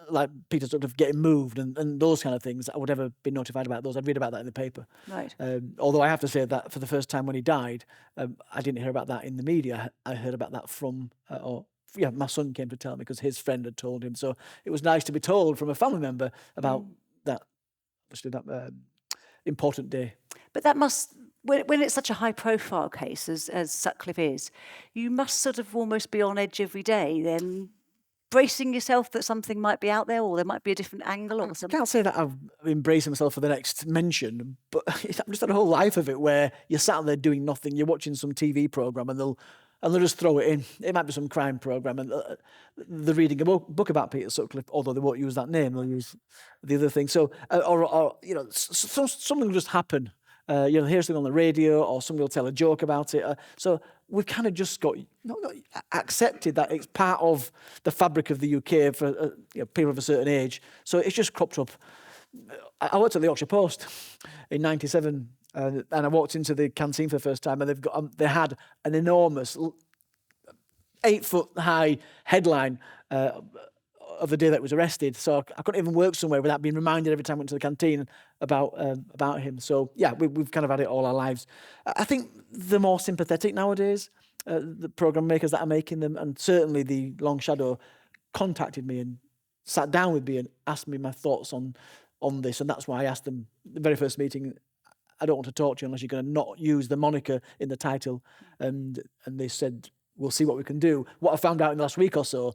like Peter sort of getting moved and those kind of things. I would ever be notified about those. I'd read about that in the paper. Right. Although I have to say that for the first time when he died, I didn't hear about that in the media. I heard about that from, my son came to tell me because his friend had told him. So it was nice to be told from a family member about that, obviously that important day. But that must, when it's such a high-profile case as Sutcliffe is, you must sort of almost be on edge every day then bracing yourself that something might be out there, or there might be a different angle or I something? can't say that I've embraced myself for the next mention, but I've just had a whole life of it where you're sat there doing nothing. You're watching some TV program and they'll just throw it in. It might be some crime program, and they're reading a book about Peter Sutcliffe, although they won't use that name. They'll use the other thing. So, or you know, something will just happen. You'll hear something on the radio, or somebody will tell a joke about it. So we've kind of just got accepted that it's part of the fabric of the UK for people of a certain age. So it's just cropped up. I worked at the Yorkshire Post in '97, and I walked into the canteen for the first time, and they had an enormous 8-foot-high headline of the day that was arrested. So I couldn't even work somewhere without being reminded every time I went to the canteen about him. So yeah, we've kind of had it all our lives. I think they're more sympathetic nowadays, the programme makers that are making them, and certainly the Long Shadow contacted me and sat down with me and asked me my thoughts on this, and that's why I asked them the very first meeting, I don't want to talk to you unless you're going to not use the moniker in the title, and they said, we'll see what we can do. What I found out in the last week or so,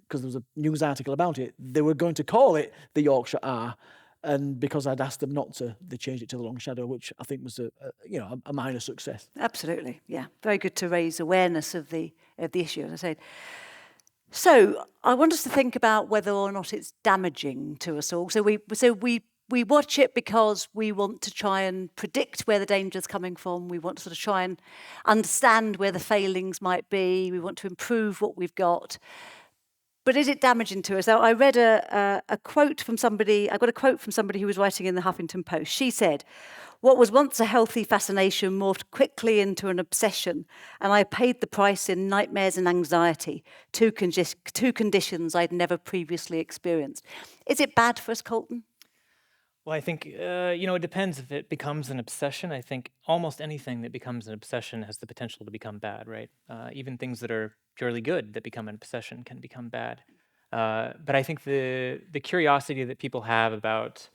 because there was a news article about it, they were going to call it the Yorkshire R, and because I'd asked them not to, they changed it to the Long Shadow, which I think was a minor success. Absolutely, yeah. Very good to raise awareness of the issue, as I said. So I want us to think about whether or not it's damaging to us all. So we watch it because we want to try and predict where the danger's coming from. We want to sort of try and understand where the failings might be. We want to improve what we've got. But is it damaging to us? Now, I read a quote from somebody. I got a quote from somebody who was writing in the Huffington Post. She said, "What was once a healthy fascination morphed quickly into an obsession, and I paid the price in nightmares and anxiety, two conditions I'd never previously experienced." Is it bad for us, Coltan? Well, I think, it depends if it becomes an obsession. I think almost anything that becomes an obsession has the potential to become bad, right? Even things that are purely good that become an obsession can become bad. But I think the curiosity that people have about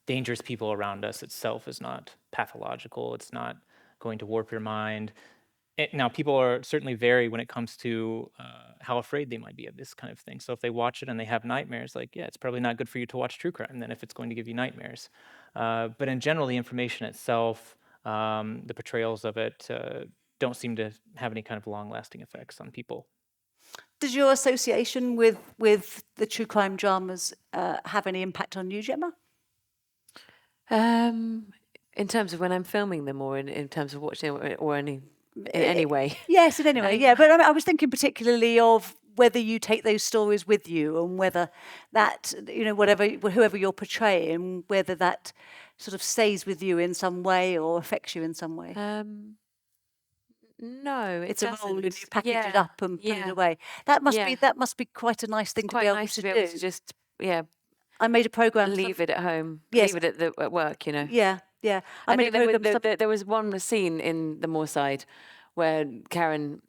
dangerous people around us itself is not pathological. It's not going to warp your mind. Now, people are certainly vary when it comes to how afraid they might be of this kind of thing. So if they watch it and they have nightmares, it's probably not good for you to watch true crime then if it's going to give you nightmares. But in general, the information itself, the portrayals of it, don't seem to have any kind of long-lasting effects on people. Does your association with the true crime dramas have any impact on you, Gemma? In terms of when I'm filming them, or in terms of watching, or in any way? Yes, in any way, yeah. But I was thinking particularly of whether you take those stories with you, and whether that, whoever you're portraying, whether that sort of stays with you in some way or affects you in some way. No, It's a roll and you doesn't. package it up and put it away. That must be quite a nice thing to be able to do. Just I made a program. leave it at home. Yes. Leave it at work. Yeah. I mean, there was one scene in the Moorside where Karen,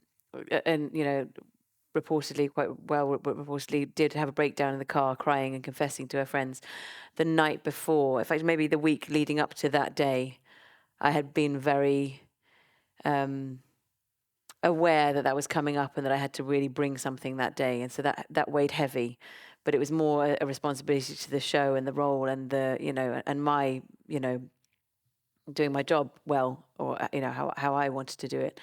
reportedly did have a breakdown in the car, crying and confessing to her friends the night before. In fact, maybe the week leading up to that day, I had been very aware that was coming up and that I had to really bring something that day, and so that weighed heavy. But it was more a responsibility to the show and the role and and my doing my job well, or how I wanted to do it.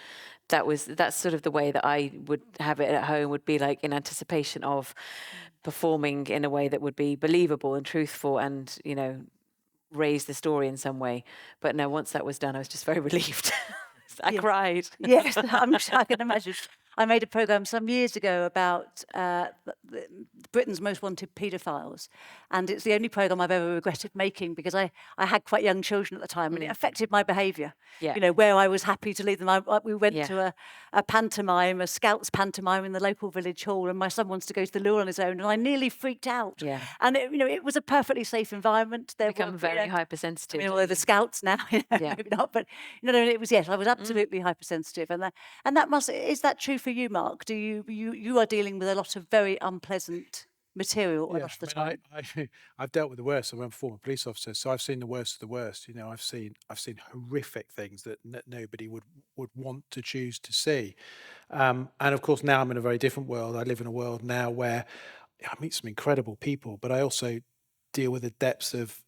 That's sort of the way that I would have it at home, would be like in anticipation of performing in a way that would be believable and truthful and raise the story in some way. But no, once that was done, I was just very relieved. I cried. Yes, I can imagine. I made a programme some years ago about Britain's most wanted paedophiles, and it's the only programme I've ever regretted making, because I had quite young children at the time, and it affected my behaviour. Yeah. Where I was happy to leave them. We went to a pantomime, a Scouts pantomime in the local village hall, and my son wants to go to the loo on his own, and I nearly freaked out. Yeah. And it was a perfectly safe environment. There Become very hypersensitive. although the Scouts now, maybe not, but it was, yes, I was absolutely hypersensitive, and that is that true for you, Mark? Do you are dealing with a lot of very unpleasant material a Yeah, lot of the I time. mean, I've dealt with the worst. I'm a former police officer, so I've seen the worst of the worst. You know, I've seen horrific things that nobody would want to choose to see. And of course, now I'm in a very different world. I live in a world now where I meet some incredible people, but I also deal with the depths of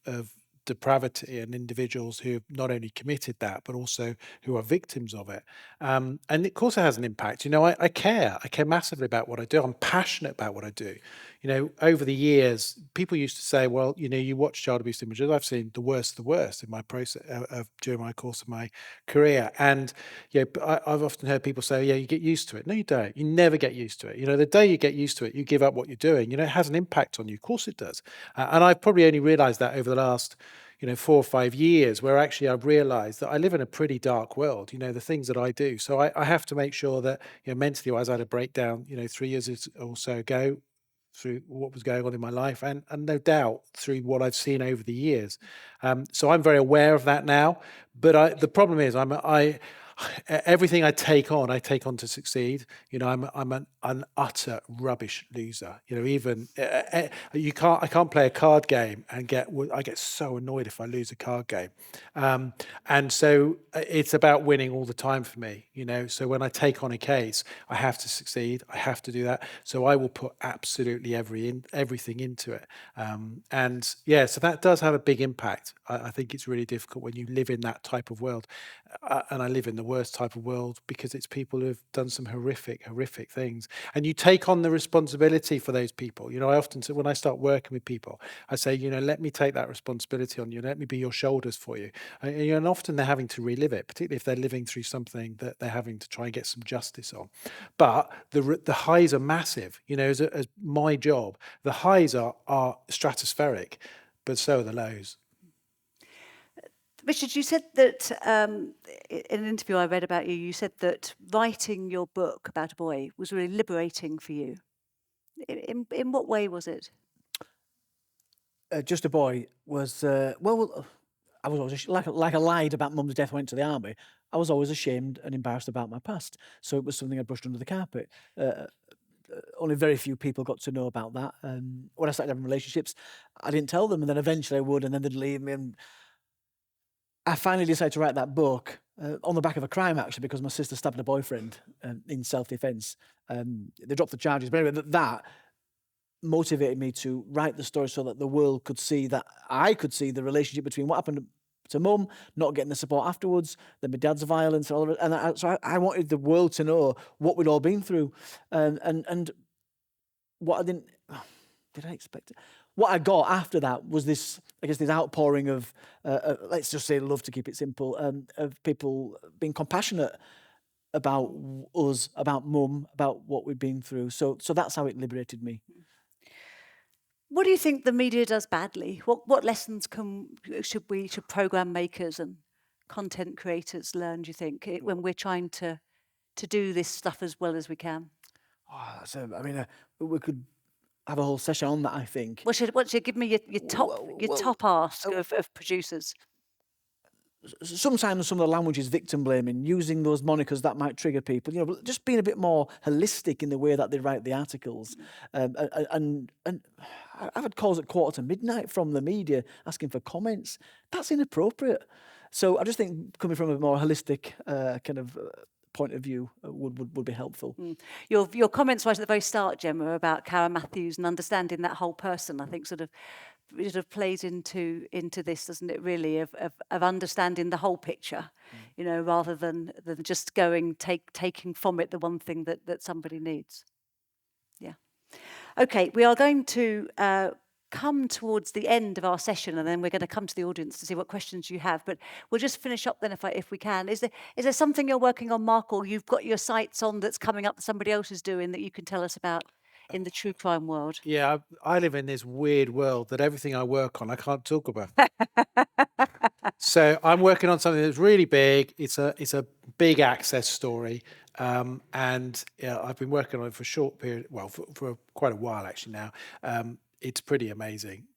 depravity and individuals who have not only committed that, but also who are victims of it. And of course, it has an impact. You know, I care. I care massively about what I do. I'm passionate about what I do. You know, over the years, people used to say, well, you know, you watch child abuse images. I've seen the worst in my process during my course of my career. And, you know, I've often heard people say, yeah, you get used to it. No, you don't. You never get used to it. You know, the day you get used to it, you give up what you're doing. You know, it has an impact on you. Of course it does. And I've probably only realized that over the last, you know, 4 or 5 years, where actually I've realized that I live in a pretty dark world, you know, the things that I do. So I have to make sure that, you know, mentally wise, I had a breakdown, you know, 3 years or so ago through what was going on in my life, and no doubt through what I've seen over the years. So I'm very aware of that now. But the problem is, everything I take on to succeed. You know, I'm an utter rubbish loser. You know, even I can't play a card game and I get so annoyed if I lose a card game. And so it's about winning all the time for me. You know, so when I take on a case, I have to succeed. I have to do that. So I will put absolutely everything into it. And yeah, so that does have a big impact. I think it's really difficult when you live in that type of world. And I live in the worst type of world because it's people who have done some horrific things. And you take on the responsibility for those people. You know, I often say when I start working with people, I say, you know, let me take that responsibility on you. Let me be your shoulders for you. And often they're having to relive it, particularly if they're living through something that they're having to try and get some justice on. But the highs are massive. You know, as my job, the highs are stratospheric, but so are the lows. Richard, you said that in an interview I read about you, you said that writing your book about a boy was really liberating for you. In what way was it? Just a Boy was well. I was always like I lied about Mum's death. Went to the army. I was always ashamed and embarrassed about my past, so it was something I brushed under the carpet. Only very few people got to know about that. When I started having relationships, I didn't tell them, and then eventually I would, and then they'd leave me. And I finally decided to write that book on the back of a crime, actually, because my sister stabbed a boyfriend in self-defense. They dropped the charges, but anyway, that motivated me to write the story so that the world could see, that I could see the relationship between what happened to Mum, not getting the support afterwards, then my dad's violence, and all of it. And so I wanted the world to know what we'd all been through, and what I didn't. Did I expect it? What I got after that was this, I guess, this outpouring of, let's just say, love, to keep it simple, of people being compassionate about us, about Mum, about what we've been through. So that's how it liberated me. What do you think the media does badly? What lessons should program makers and content creators learn, do you think, when we're trying to do this stuff as well as we can? Oh, so, I mean, we could have a whole session on that, I think. What should give me your top ask of producers? Sometimes some of the language is victim blaming, using those monikers that might trigger people. You know, just being a bit more holistic in the way that they write the articles. And I've had calls at midnight from the media asking for comments. That's inappropriate. So I just think coming from a more holistic kind of point of view would be helpful. Your comments right at the very start, Gemma, about Cara Matthews and understanding that whole person, I think sort of plays into this, doesn't it, really, of understanding the whole picture, you know, rather than just taking from it the one thing that somebody needs. Yeah. Okay, we are going to come towards the end of our session, and then we're going to come to the audience to see what questions you have. But we'll just finish up then, if we can. Is there something you're working on, Mark, or you've got your sights on that's coming up that somebody else is doing that you can tell us about in the true crime world? Yeah, I live in this weird world that everything I work on, I can't talk about. So I'm working on something that's really big. It's a big access story. And yeah, I've been working on it for a short period, well, for quite a while actually now. It's pretty amazing.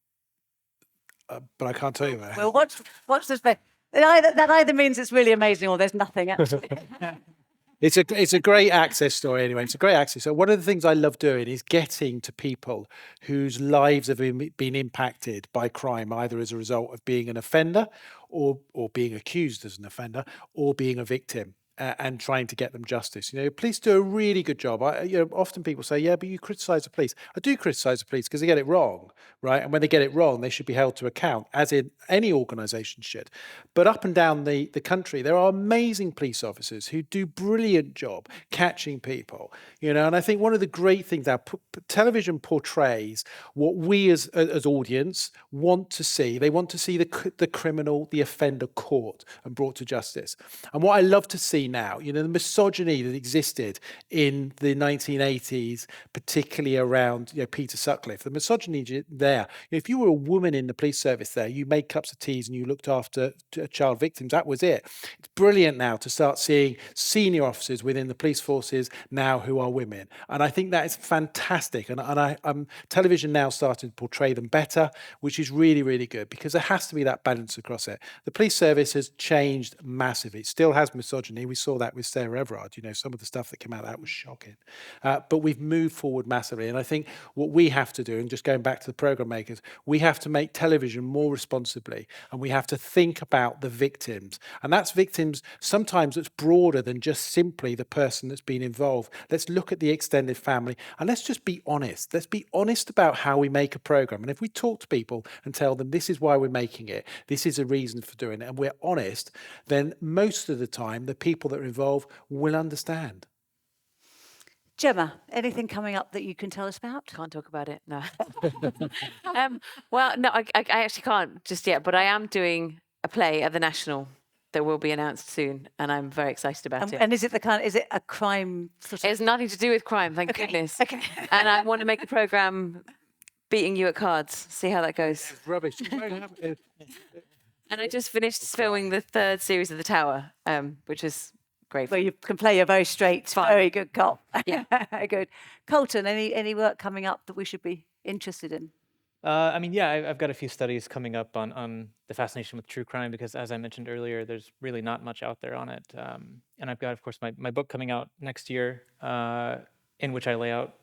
But I can't tell you about it. Well, watch this space. That either means it's really amazing or there's nothing, actually. It's a great access story anyway. It's a great access. So one of the things I love doing is getting to people whose lives have been impacted by crime, either as a result of being an offender or being accused as an offender or being a victim. And trying to get them justice. Police do a really good job. Often people say, yeah, but you criticise the police. I do criticise the police because they get it wrong, right? And when they get it wrong, they should be held to account, as in any organisation should. But up and down the country, there are amazing police officers who do brilliant job catching people. And I think one of the great things that television portrays what we as audience want to see. They want to see the criminal, the offender caught and brought to justice. And what I love to see now, the misogyny that existed in the 1980s, particularly around Peter Sutcliffe, the misogyny there. If you were a woman in the police service there, you made cups of teas and you looked after child victims, that was it. It's brilliant now to start seeing senior officers within the police forces now who are women. And I think that is fantastic. And television now starting to portray them better, which is really, really good, because there has to be that balance across it. The police service has changed massively. It still has misogyny. We saw that with Sarah Everard. Some of the stuff that came out of that was shocking. But we've moved forward massively. And I think what we have to do, and just going back to the programme makers, we have to make television more responsibly, and we have to think about the victims. And that's victims, sometimes it's broader than just simply the person that's been involved. Let's look at the extended family, and let's just be honest. Let's be honest about how we make a programme. And if we talk to people and tell them this is why we're making it, this is a reason for doing it, and we're honest, then most of the time the people that are involved will understand. Gemma, anything coming up that you can tell us about? Can't talk about it, no. Well, no, I actually can't just yet, but I am doing a play at the National that will be announced soon, and I'm very excited about it. And is it is it a crime sort of? It has nothing to do with crime, thank goodness. Okay. And I want to make a programme beating you at cards, see how that goes. It's rubbish. And I just finished filming the 3rd series of The Tower, which is great. Where you can play a very straight, very good cop. Yeah. Good. Coltan, any work coming up that we should be interested in? I've got a few studies coming up on the fascination with true crime, because as I mentioned earlier, there's really not much out there on it. And I've got, of course, my book coming out next year, in which I lay out,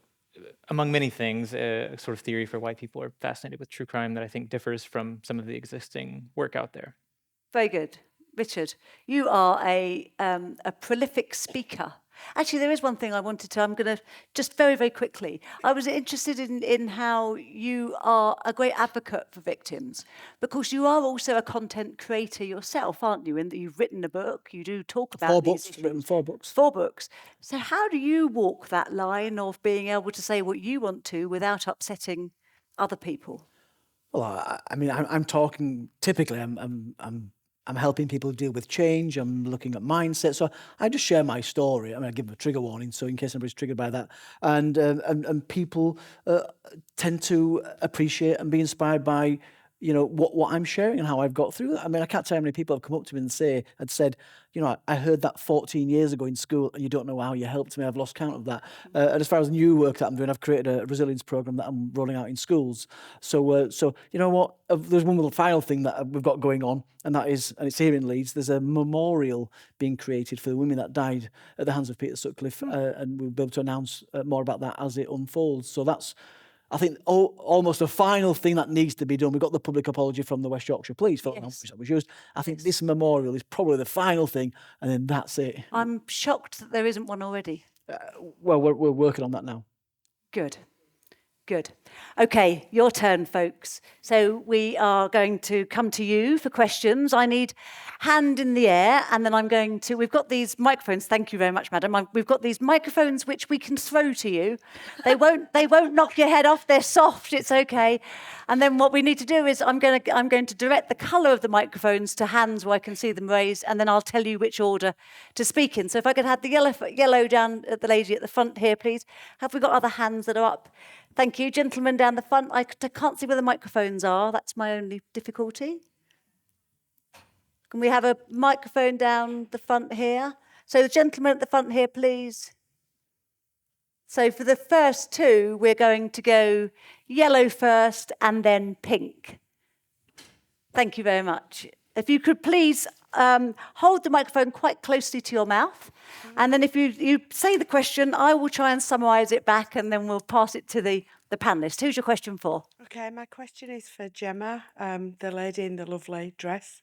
among many things, a sort of theory for why people are fascinated with true crime that I think differs from some of the existing work out there. Very good. Richard, you are a prolific speaker. Actually, there is one thing I wanted to, I'm going to just very, very quickly. I was interested in how you are a great advocate for victims, because you are also a content creator yourself, aren't you? In that you've written a book, you do talk about 4 these books, issues. written 4 books. 4 books. So how do you walk that line of being able to say what you want to without upsetting other people? Well, I'm talking, typically, I'm helping people deal with change. I'm looking at mindset. So I just share my story. I give them a trigger warning, so in case anybody's triggered by that. And people tend to appreciate and be inspired by, what I'm sharing and how I've got through that. I can't tell how many people have come up to me and said, I heard that 14 years ago in school, and you don't know how you helped me. I've lost count of that. And as far as new work that I'm doing, I've created a resilience program that I'm rolling out in schools. So you know what? There's one little final thing that we've got going on, and that is, and it's here in Leeds, there's a memorial being created for the women that died at the hands of Peter Sutcliffe, and we'll be able to announce more about that as it unfolds. So that's, I think, almost a final thing that needs to be done. We've got the public apology from the West Yorkshire Police for language that was used. I think this memorial is probably the final thing, and then that's it. I'm shocked that there isn't one already. Well, we're working on that now. Good. Okay, your turn, folks. So we are going to come to you for questions. I need hand in the air, and then we've got these microphones. Thank you very much, madam. We've got these microphones which we can throw to you. They won't knock your head off. They're soft. It's okay. And then what we need to do is I'm going to direct the colour of the microphones to hands where I can see them raised, and then I'll tell you which order to speak in. So if I could have the yellow down at the lady at the front here, please. Have we got other hands that are up? Thank you. Gentlemen down the front. I can't see where the microphones are. That's my only difficulty. Can we have a microphone down the front here? So the gentleman at the front here, please. So for the first 2, we're going to go yellow first and then pink. Thank you very much. If you could please hold the microphone quite closely to your mouth. And then if you say the question, I will try and summarise it back, and then we'll pass it to the panellists. Who's your question for? Okay, my question is for Gemma, the lady in the lovely dress.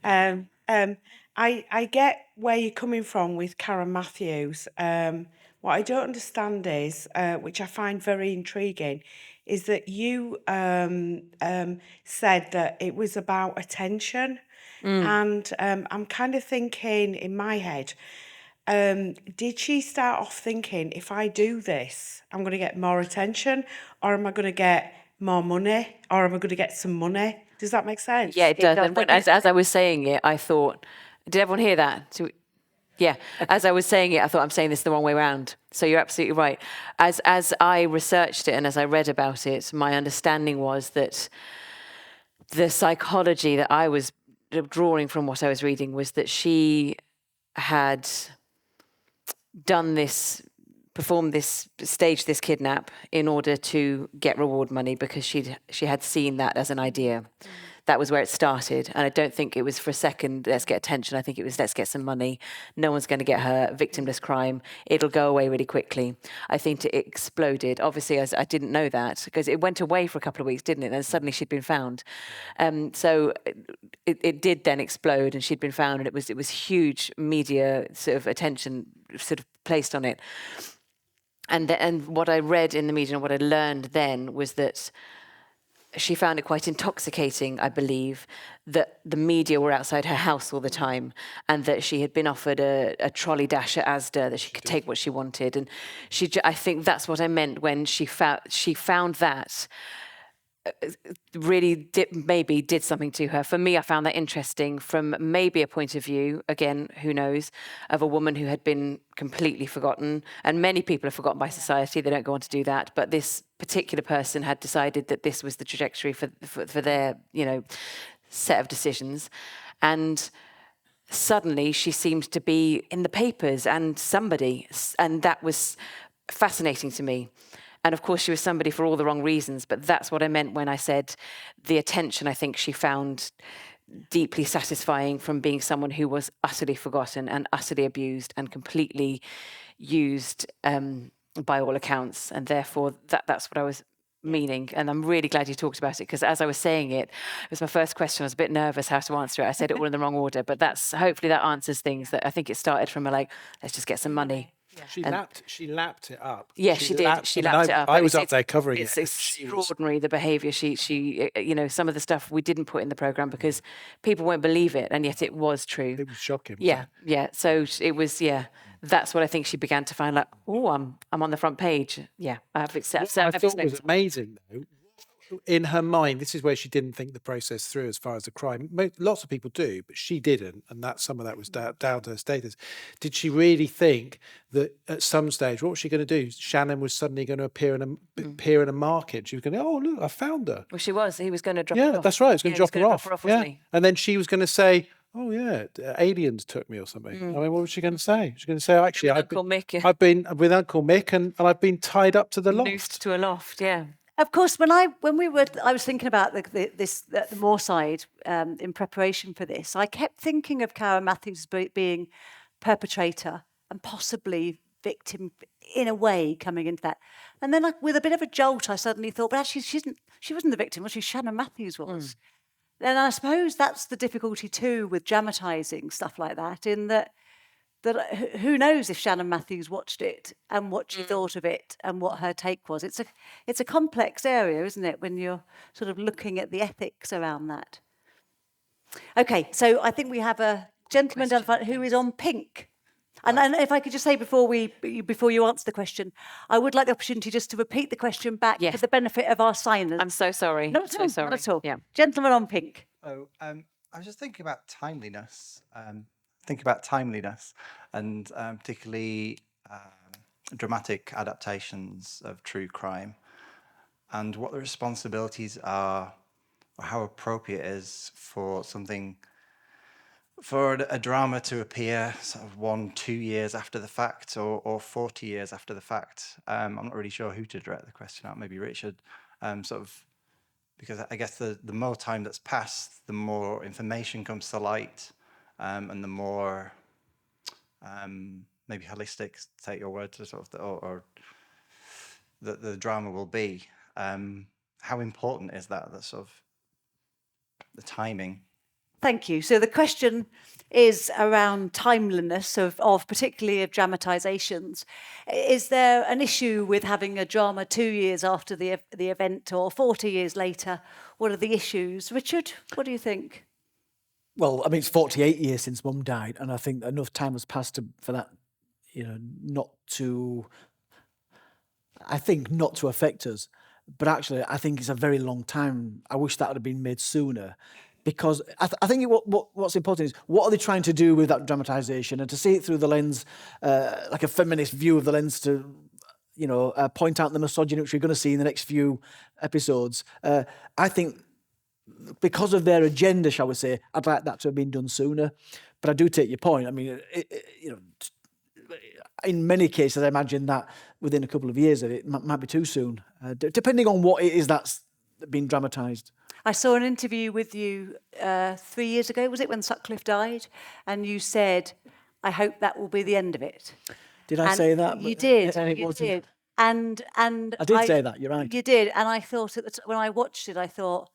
I get where you're coming from with Karen Matthews. What I don't understand is, which I find very intriguing, is that you said that it was about attention. And I'm kind of thinking in my head, did she start off thinking, if I do this, I'm going to get more attention, or am I going to get more money, or am I going to get some money? Does that make sense? Yeah, it does. does. And when, as I was saying it, I thought, did everyone hear that? So, yeah, as I was saying it, I thought I'm saying this the wrong way around. So you're absolutely right. As I researched it and as I read about it, my understanding was that the psychology that I was drawing from what I was reading was that she had done this, performed this, staged this kidnap in order to get reward money because she had seen that as an idea. That was where it started. And I don't think it was for a second, let's get attention. I think it was, let's get some money. No one's going to get hurt. Victimless crime. It'll go away really quickly. I think it exploded. Obviously, I didn't know that because it went away for a couple of weeks, didn't it? And suddenly she'd been found. So it did then explode and she'd been found, and it was huge media sort of attention sort of placed on it. And what I read in the media and what I learned then was that she found it quite intoxicating, I believe, that the media were outside her house all the time, and that she had been offered a trolley dash at Asda, that she could take what she wanted. And I think that's what I meant when she found that really maybe did something to her. For me, I found that interesting from maybe a point of view, again, who knows, of a woman who had been completely forgotten. And many people are forgotten by society. They don't go on to do that. But this particular person had decided that this was the trajectory for their, set of decisions. And suddenly she seemed to be in the papers and somebody, and that was fascinating to me. And of course, she was somebody for all the wrong reasons, but that's what I meant when I said the attention I think she found deeply satisfying from being someone who was utterly forgotten and utterly abused and completely used by all accounts. And therefore, that's what I was meaning. And I'm really glad you talked about it, because as I was saying it, it was my first question. I was a bit nervous how to answer it. I said it all in the wrong order, but hopefully that answers things. That I think it started from let's just get some money. She lapped it up. Yeah, she did. She lapped it up. I was up there covering it. It's extraordinary, the behaviour. She, some of the stuff we didn't put in the programme because people won't believe it, and yet it was true. It was shocking. Yeah. So it was, that's what I think she began to find, I'm on the front page. Yeah, I have accepted. What I thought was amazing, though, in her mind, this is where she didn't think the process through as far as the crime. Lots of people do, but she didn't, and some of that was down to her status. Did she really think that at some stage, what was she going to do? Shannon was suddenly going to appear in a market. She was going to, oh look, I found her. Well, she was. He was going to drop her off. Yeah, that's right. He was going to drop her off. Wasn't he? And then she was going to say, oh yeah, aliens took me or something. I mean, what was she going to say? She was going to say, actually, I've been with Uncle Mick, and I've been tied up to the loft. Noosed to a loft, yeah. Of course, I was thinking about the Moor side in preparation for this. I kept thinking of Karen Matthews being perpetrator and possibly victim in a way coming into that. And then, with a bit of a jolt, I suddenly thought, but actually, she wasn't the victim. She Shannon Matthews was. And I suppose that's the difficulty too with dramatising stuff like that. In that who knows if Shannon Matthews watched it and what she thought of it and what her take was. It's a complex area, isn't it, when you're sort of looking at the ethics around that. Okay, so I think we have a gentleman down front who is on pink. And if I could just say before you answer the question, I would like the opportunity just to repeat the question back for the benefit of our signers. I'm so sorry. Not at all. Sorry. Not at all. Yeah. Gentleman on pink. I was just thinking about timeliness. And particularly dramatic adaptations of true crime, and what the responsibilities are, or how appropriate it is for a drama to appear sort of 1-2 years after the fact, or 40 years after the fact. I'm not really sure who to direct the question at. Maybe Richard. Because I guess the more time that's passed, the more information comes to light. and the more maybe holistic, to take your word, to sort of, or the drama will be. How important is that sort of the timing? Thank you. So the question is around timeliness of particularly of dramatisations. Is there an issue with having a drama 2 years after the event or 40 years later? What are the issues? Richard, what do you think? Well, I mean, it's 48 years since Mum died, and I think enough time has passed for that, not to affect us. But actually, I think it's a very long time. I wish that would have been made sooner, because I think what's important is, what are they trying to do with that dramatisation, and to see it through the lens, like a feminist view of the lens, to point out the misogyny which we're going to see in the next few episodes. I think, because of their agenda, shall we say, I'd like that to have been done sooner. But I do take your point. I mean, in many cases, I imagine that within a couple of years of it might be too soon, depending on what it is that's been dramatised. I saw an interview with you 3 years ago, was it, when Sutcliffe died? And you said, I hope that will be the end of it. Did I say that? You did. And it you wasn't. did. And I did say that, you're right. You did. And I thought, when I watched it, I thought,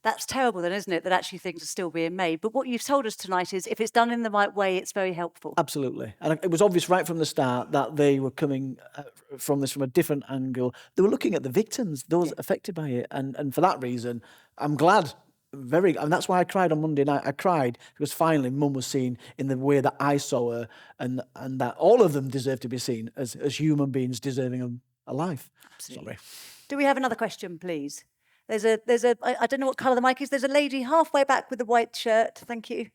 that's terrible then, isn't it, that actually things are still being made. But what you've told us tonight is, if it's done in the right way, it's very helpful. Absolutely. And it was obvious right from the start that they were coming from this from a different angle. They were looking at the victims, those affected by it. And for that reason, I'm glad, and that's why I cried on Monday night. I cried because finally Mum was seen in the way that I saw her, and that all of them deserve to be seen as human beings deserving a life. Absolutely. Sorry. Do we have another question, please? There's a. I don't know what colour the mic is. There's a lady halfway back with a white shirt. Thank you.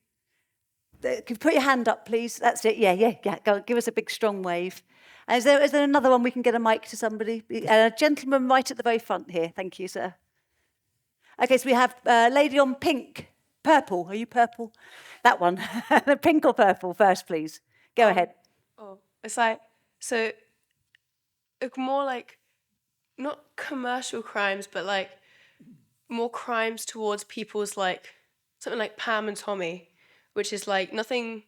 Can you put your hand up, please? That's it. Yeah. Go, give us a big, strong wave. And is there another one we can get a mic to somebody? A gentleman right at the very front here. Thank you, sir. Okay, so we have a lady on pink. Purple. Are you purple? That one. Pink or purple first, please. Go ahead. Oh, it's like, so it's more like, not commercial crimes, but like more crimes towards people's, like, something like Pam and Tommy, which is like nothing,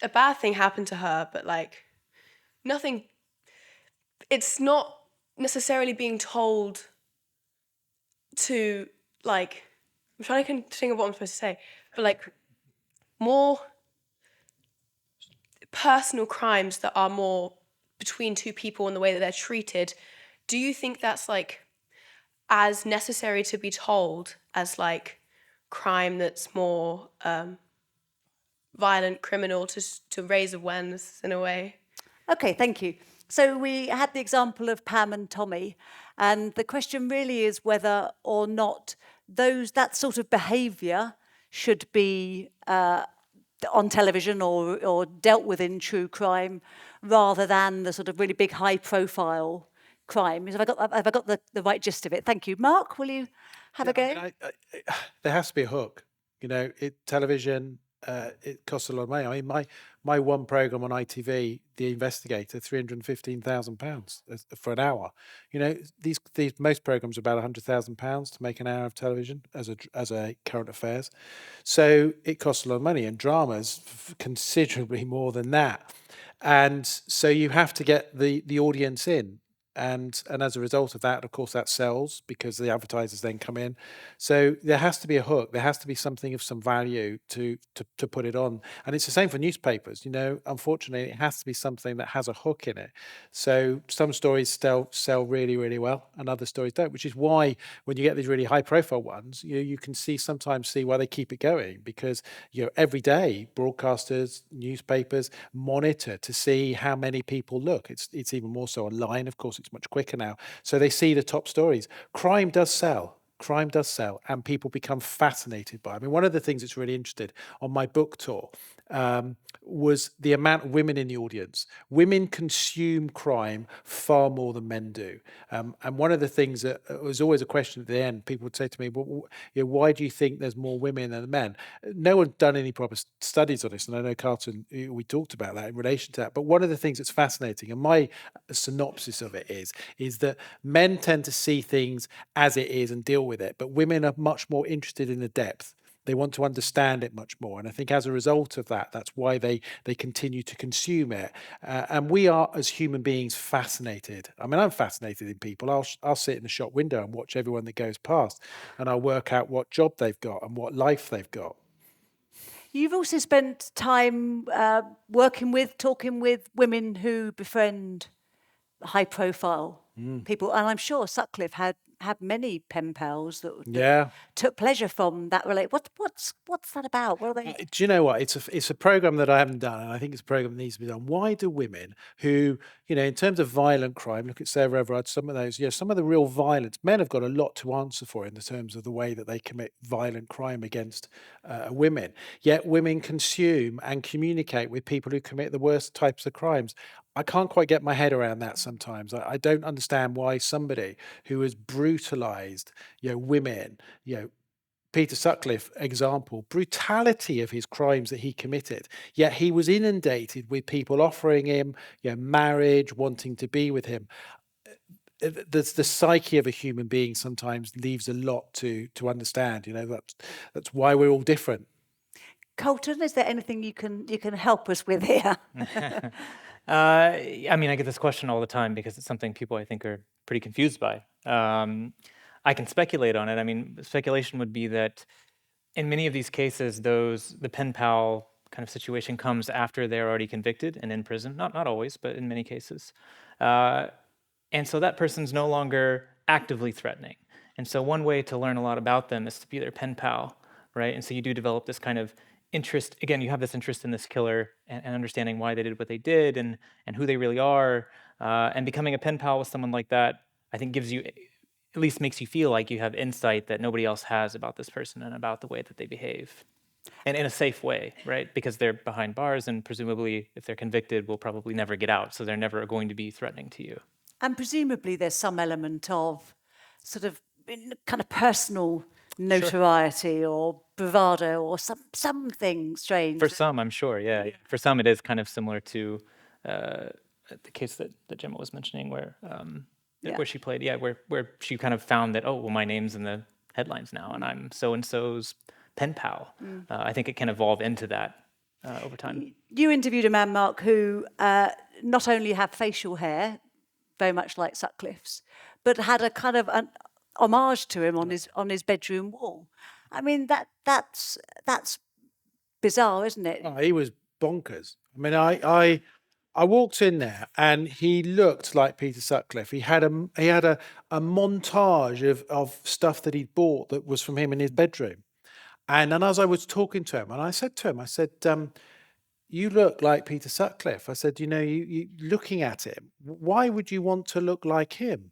a bad thing happened to her, but like nothing, it's not necessarily being told to, like, I'm trying to think of what I'm supposed to say, but like more personal crimes that are more between two people and the way that they're treated. Do you think that's like as necessary to be told as like crime that's more violent, criminal, to raise awareness in a way? Okay, thank you. So we had the example of Pam and Tommy, and the question really is whether or not that sort of behaviour should be on television or dealt with in true crime, rather than the sort of really big high-profile crime. Have I got the right gist of it? Thank you. Mark, will you have a go? I mean, there has to be a hook. Television, it costs a lot of money. I mean, my one programme on ITV, The Investigator, £315,000 for an hour. These most programmes are about £100,000 to make an hour of television as a current affairs. So it costs a lot of money, and dramas considerably more than that. And so you have to get the audience in. And as a result of that, of course, that sells because the advertisers then come in. So there has to be a hook. There has to be something of some value to put it on. And it's the same for newspapers. Unfortunately, it has to be something that has a hook in it. So some stories sell really, really well, and other stories don't, which is why when you get these really high profile ones, you can sometimes see why they keep it going, because every day broadcasters, newspapers monitor to see how many people look. It's even more so online, of course. It's much quicker now. So they see the top stories. Crime does sell, and people become fascinated by it. I mean, one of the things that's really interesting on my book tour was the amount of women in the audience. Women consume crime far more than men do. And one of the things that was always a question at the end, people would say to me, well, why do you think there's more women than men? No one's done any proper studies on this, and I know Coltan, we talked about that in relation to that. But one of the things that's fascinating, and my synopsis of it is that men tend to see things as it is and deal with it, but women are much more interested in the depth. They want to understand it much more. And I think as a result of that, that's why they continue to consume it. And we are, as human beings, fascinated. I mean, I'm fascinated in people. I'll sit in the shop window and watch everyone that goes past, and I'll work out what job they've got and what life they've got. You've also spent time talking with women who befriend high-profile people, and I'm sure Sutcliffe had many pen pals that took pleasure from that. What's that about? What are they? Do you know what? It's a program that I haven't done, and I think it's a program that needs to be done. Why do women who, in terms of violent crime, look at Sarah Everard, some of those, some of the real violence, men have got a lot to answer for in the terms of the way that they commit violent crime against women. Yet women consume and communicate with people who commit the worst types of crimes. I can't quite get my head around that sometimes. I don't understand why somebody who has brutalized, women, Peter Sutcliffe example, brutality of his crimes that he committed, yet he was inundated with people offering him, marriage, wanting to be with him. The psyche of a human being sometimes leaves a lot to understand. That's why we're all different. Coltan, is there anything you can help us with here? I mean, I get this question all the time because it's something people, I think, are pretty confused by. I can speculate on it. I mean, speculation would be that in many of these cases, the pen pal kind of situation comes after they're already convicted and in prison. Not always, but in many cases. And so that person's no longer actively threatening. And so one way to learn a lot about them is to be their pen pal, right? And so you do develop this kind of interest. Again, you have this interest in this killer and understanding why they did what they did and who they really are. And becoming a pen pal with someone like that, I think gives you, at least makes you feel like you have insight that nobody else has about this person and about the way that they behave. And in a safe way, right? Because they're behind bars and presumably if they're convicted, will probably never get out. So they're never going to be threatening to you. And presumably there's some element of sort of kind of personal notoriety or bravado or something strange. For some, I'm sure, yeah. For some, it is kind of similar to the case that Gemma was mentioning where she played, where she kind of found that, oh, well, my name's in the headlines now and I'm so-and-so's pen pal. I think it can evolve into that over time. You interviewed a man, Mark, who not only had facial hair, very much like Sutcliffe's, but had a kind of an homage to him on his bedroom wall. I mean, that's bizarre, isn't it? Oh, he was bonkers. I mean, I walked in there and he looked like Peter Sutcliffe. He had a montage of stuff that he'd bought that was from him in his bedroom. And as I was talking to him, and I said to him, you look like Peter Sutcliffe. I said, you looking at him, why would you want to look like him?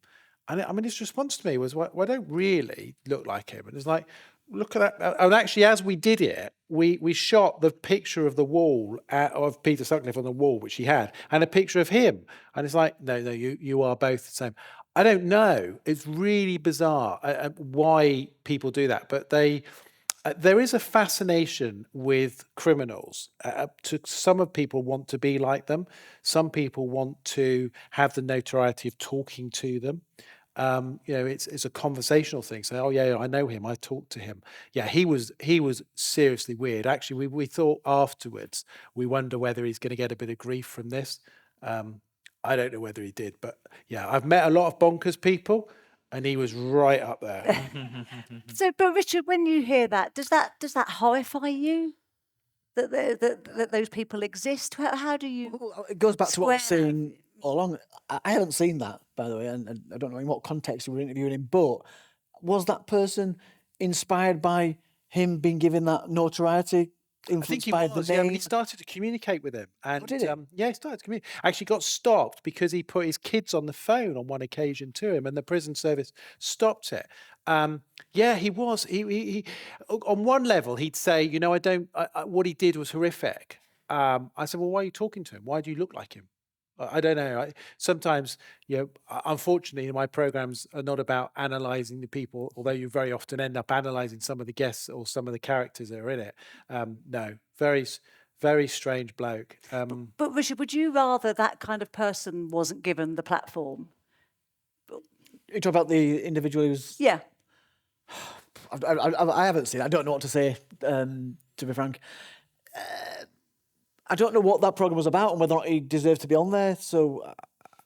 And I mean, his response to me was, well, I don't really look like him. And it's like, look at that. And actually, as we did it, we shot the picture of the wall of Peter Sutcliffe on the wall, which he had, and a picture of him. And it's like, no, you are both the same. I don't know. It's really bizarre why people do that. But there is a fascination with criminals. Some of people want to be like them. Some people want to have the notoriety of talking to them. It's a conversational thing. So, oh yeah, I know him. I talked to him. Yeah, he was seriously weird. Actually, we thought afterwards, we wonder whether he's going to get a bit of grief from this. I don't know whether he did, but yeah, I've met a lot of bonkers people, and he was right up there. But Richard, when you hear that, does that horrify you? That those people exist? How do you? Well, it goes back to what I was saying all along. I haven't seen that, by the way, and I don't know in what context we were interviewing him. But was that person inspired by him being given that notoriety? I think he was. Yeah, he started to communicate with him, and did he? He started to communicate. Actually, got stopped because he put his kids on the phone on one occasion to him, and the prison service stopped it. He was. He on one level, he'd say, what he did was horrific. I said, well, why are you talking to him? Why do you look like him? I don't know. Sometimes, unfortunately, my programs are not about analysing the people, although you very often end up analysing some of the guests or some of the characters that are in it. No, very, very strange bloke. But Richard, would you rather that kind of person wasn't given the platform? You talk about the individual who's... Yeah. I haven't seen it. I don't know what to say, to be frank. I don't know what that programme was about and whether or not he deserves to be on there. So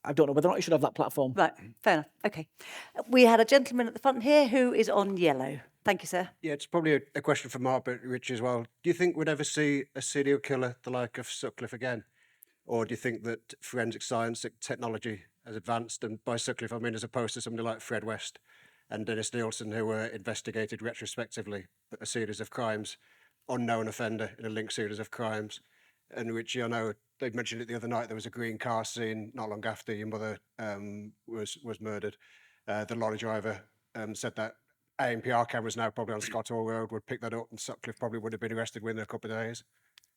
I don't know whether or not he should have that platform. Right, fair enough. Okay. We had a gentleman at the front here who is on yellow. Thank you, sir. Yeah, it's probably a question for Mark, but Rich as well. Do you think we'd ever see a serial killer the like of Sutcliffe again? Or do you think that forensic science, technology has advanced? And by Sutcliffe, I mean as opposed to somebody like Fred West and Dennis Nielsen, who were investigated retrospectively a series of crimes, unknown offender in a linked series of crimes. And Richie, I know they mentioned it the other night, there was a green car scene not long after your mother was murdered. The lorry driver said that ANPR cameras now probably on Scott Hall Road would pick that up, and Sutcliffe probably would have been arrested within a couple of days.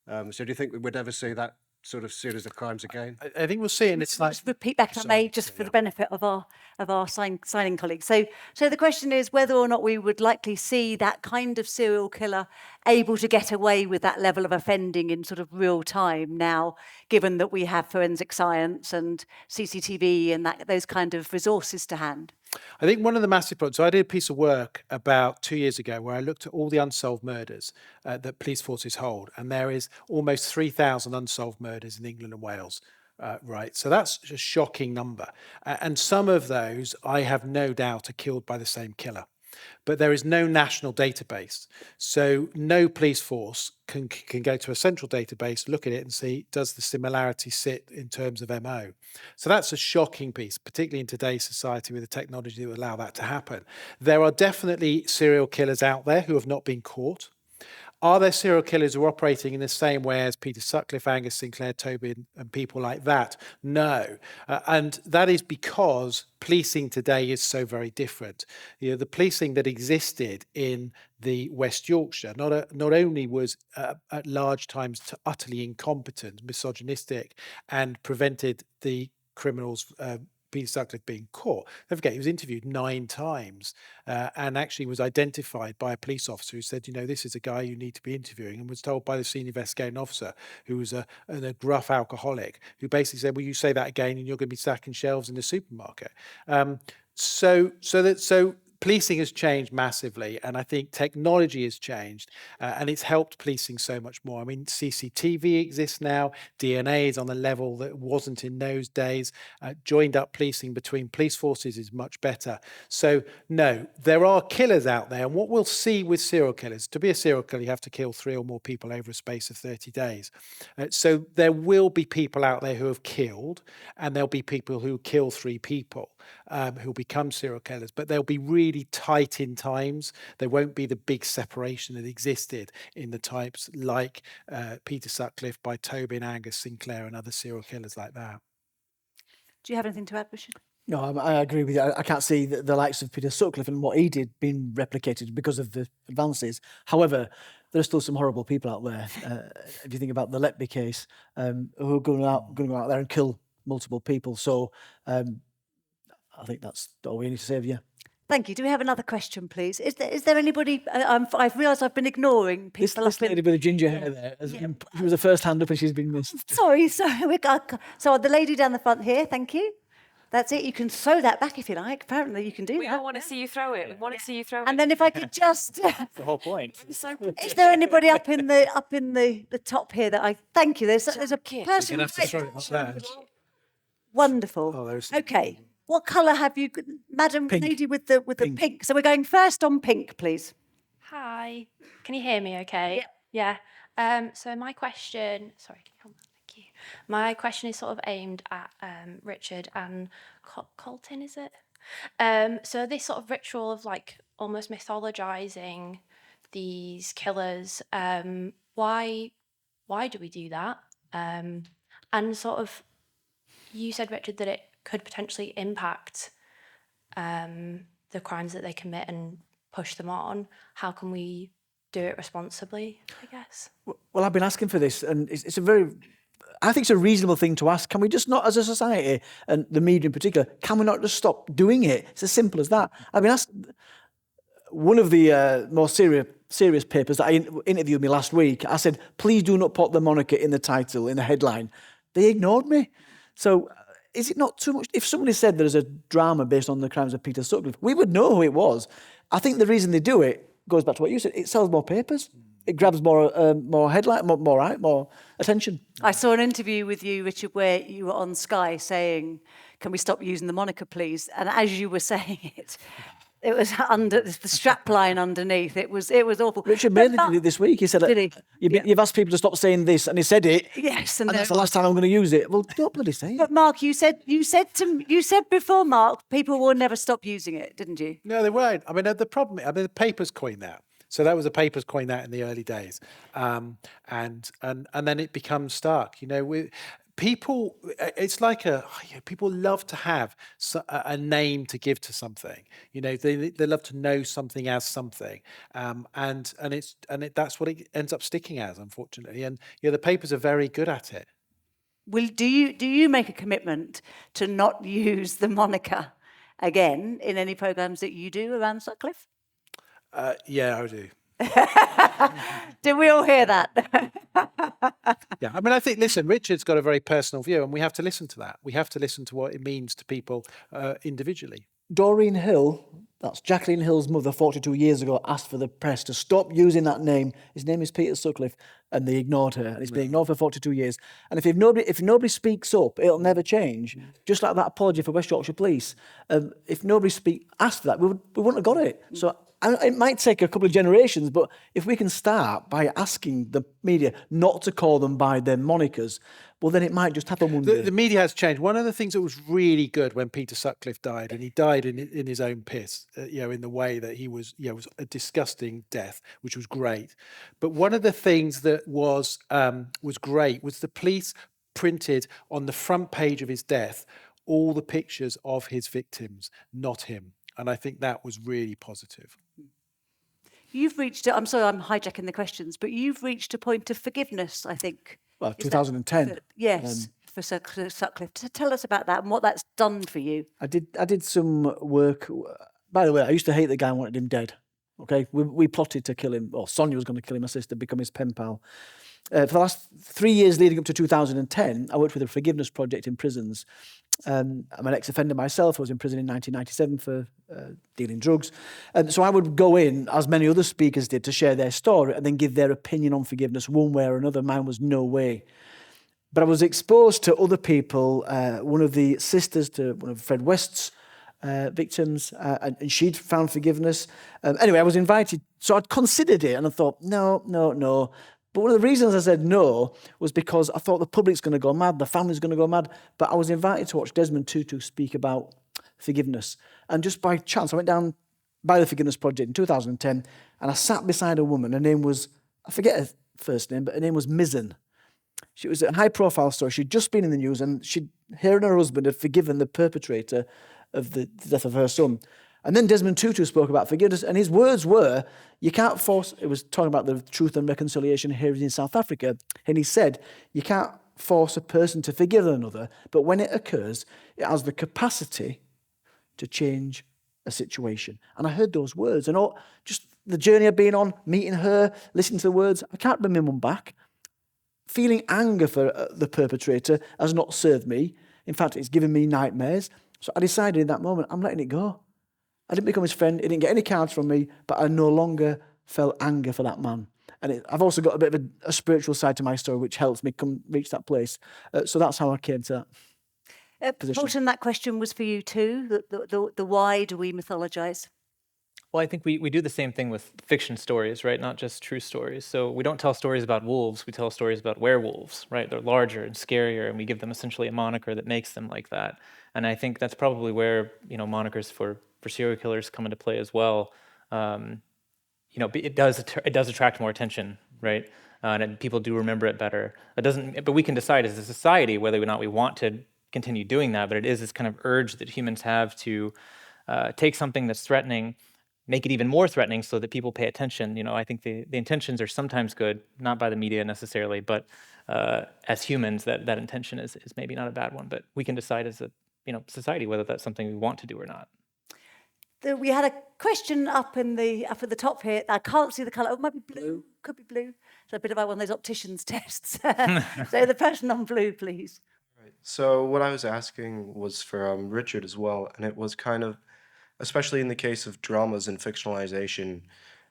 So do you think we would ever see that sort of series of crimes again? I think we'll see, and it's like... Just repeat back, if I may, just for the benefit of our signing colleagues. So the question is whether or not we would likely see that kind of serial killer able to get away with that level of offending in sort of real time now, given that we have forensic science and CCTV and those kind of resources to hand. I think one of the massive problems, so I did a piece of work about 2 years ago where I looked at all the unsolved murders that police forces hold, and there is almost 3,000 unsolved murders in England and Wales. Right, so that's a shocking number. And some of those, I have no doubt, are killed by the same killer. But there is no national database. So no police force can go to a central database, look at it and see, does the similarity sit in terms of MO? So that's a shocking piece, particularly in today's society with the technology that would allow that to happen. There are definitely serial killers out there who have not been caught. Are there serial killers who are operating in the same way as Peter Sutcliffe, Angus Sinclair, Tobin, and people like that? No. And that is because policing today is so very different. You know, the policing that existed in the West Yorkshire not only was at large times utterly incompetent, misogynistic, and prevented the criminals Peter Sutcliffe being caught. Don't forget, he was interviewed 9 times and actually was identified by a police officer who said, you know, this is a guy you need to be interviewing, and was told by the senior investigating officer, who was a gruff alcoholic, who basically said, well, you say that again and you're going to be stacking shelves in the supermarket. So policing has changed massively, and I think technology has changed, and it's helped policing so much more. I mean, CCTV exists now, DNA is on a level that wasn't in those days, joined up policing between police forces is much better. So no, there are killers out there, and what we'll see with serial killers, to be a serial killer you have to kill 3 or more people over a space of 30 days. So there will be people out there who have killed, and there'll be people who kill 3 people who'll become serial killers, but they'll be really tight in times. There won't be the big separation that existed in the types like Peter Sutcliffe, by Tobin, Angus Sinclair, and other serial killers like that. Do you have anything to add, Richard? No, I agree with you. I can't see the likes of Peter Sutcliffe and what he did being replicated because of the advances. However, there are still some horrible people out there. If you think about the Letby case, who are going to go out there and kill multiple people. So I think that's all we need to say of you. Thank you. Do we have another question, please? Is there anybody? I've realised I've been ignoring people. This lady with the ginger hair there, she was the first hand up and she's been missed. Sorry. So the lady down the front here, thank you. That's it. You can throw that back if you like. Apparently you can do that. We all want to see you throw it. We want to see you throw it. And then if I could just... That's the whole point. Is there anybody up in the top here that I... Thank you. There's a person... Have to throw it up there. Wonderful. Oh, okay. What colour have you, Madam Pink. Lady with the pink? So we're going first on pink, please. Hi, can you hear me okay? Yeah. So my question, sorry, can you hold on? Thank you. My question is sort of aimed at Richard and Coltan, is it? So this sort of ritual of like almost mythologizing these killers, why do we do that? And sort of, you said, Richard, that it could potentially impact the crimes that they commit and push them on. How can we do it responsibly, I guess? Well, I've been asking for this, and it's a very... I think it's a reasonable thing to ask. Can we just not, as a society, and the media in particular, can we not just stop doing it? It's as simple as that. I've been asked... One of the more serious papers that interviewed me last week, I said, please do not put the moniker in the title, in the headline. They ignored me. So... is it not too much? If somebody said there's a drama based on the crimes of Peter Sutcliffe, we would know who it was. I think the reason they do it goes back to what you said. It sells more papers. It grabs more headlight, more attention. I saw an interview with you, Richard, where you were on Sky saying, "Can we stop using the moniker, please?" And as you were saying it, it was under the strap line underneath. It was awful. Richard mainly did it this week. He said, Did he? You've asked people to stop saying this, and he said it. Yes, and that's the last time I'm going to use it. Well, don't bloody say it. But Mark, you said before, Mark, people will never stop using it, didn't you? No, they won't. I mean, the problem. I mean, the papers coined that. So that was a papers coined that in the early days, and then it becomes stark. You know, people. It's like people love to have a name to give to something. You know, they love to know something as something, and that's what it ends up sticking as, unfortunately. And the papers are very good at it. Do you make a commitment to not use the moniker again in any programmes that you do around Sutcliffe? Yeah, I do. Did we all hear that? Yeah, I mean, I think, listen, Richard's got a very personal view, and we have to listen to that. We have to listen to what it means to people individually. Doreen Hill, that's Jacqueline Hill's mother, 42 years ago, asked for the press to stop using that name. His name is Peter Sutcliffe, and they ignored her. And it's been ignored for 42 years. And if nobody speaks up, it'll never change. Just like that apology for West Yorkshire Police. If nobody asked for that, we wouldn't have got it. So it might take a couple of generations, but if we can start by asking the media not to call them by their monikers, well, then it might just happen one day. The media has changed. One of the things that was really good when Peter Sutcliffe died, and he died in his own piss, in the way that he was, was a disgusting death, which was great. But one of the things that was great was the police printed on the front page of his death all the pictures of his victims, not him. And I think that was really positive. You've reached, I'm sorry, I'm hijacking the questions, but you've reached a point of forgiveness, I think. Well, 2010. Yes, for Sutcliffe. Tell us about that and what that's done for you. I did some work. By the way, I used to hate the guy and wanted him dead. Okay, we plotted to kill him. Or Sonia was going to kill him, my sister, become his pen pal. For the last 3 years leading up to 2010, I worked with a forgiveness project in prisons. I'm an ex-offender myself. I was in prison in 1997 for dealing drugs. And so I would go in, as many other speakers did, to share their story and then give their opinion on forgiveness one way or another. Mine was no way. But I was exposed to other people, one of the sisters to one of Fred West's victims, and she'd found forgiveness. Anyway, I was invited. So I'd considered it and I thought, no. But one of the reasons I said no was because I thought the public's going to go mad, the family's going to go mad. But I was invited to watch Desmond Tutu speak about forgiveness. And just by chance, I went down by the Forgiveness Project in 2010, and I sat beside a woman. Her name was, I forget her first name, but her name was Mizzen. She was a high-profile story. She'd just been in the news, and her and her husband had forgiven the perpetrator of the death of her son. And then Desmond Tutu spoke about forgiveness, and his words were, you can't force, it was talking about the Truth and Reconciliation here in South Africa, and he said, you can't force a person to forgive another, but when it occurs, it has the capacity to change a situation. And I heard those words, and just the journey I've been on, meeting her, listening to the words, I can't bring my mum back. Feeling anger for the perpetrator has not served me. In fact, it's given me nightmares. So I decided in that moment, I'm letting it go. I didn't become his friend. He didn't get any cards from me, but I no longer felt anger for that man. And I've also got a bit of a spiritual side to my story, which helps me reach that place. So that's how I came to that position. Coltan, that question was for you too. The why do we mythologise? Well, I think we do the same thing with fiction stories, right? Not just true stories. So we don't tell stories about wolves. We tell stories about werewolves, right? They're larger and scarier, and we give them essentially a moniker that makes them like that. And I think that's probably where monikers for serial killers come into play as well. It does attract more attention, right? And people do remember it better. But we can decide as a society whether or not we want to continue doing that. But it is this kind of urge that humans have to take something that's threatening, make it even more threatening, so that people pay attention. I think the intentions are sometimes good, not by the media necessarily, but as humans, that intention is maybe not a bad one. But we can decide as a society whether that's something we want to do or not. We had a question up at the top here. I can't see the colour. It might be blue. Could be blue. So a bit about one of those opticians' tests. So the person on blue, please. Right. So what I was asking was for Richard as well, and it was kind of especially in the case of dramas and fictionalization.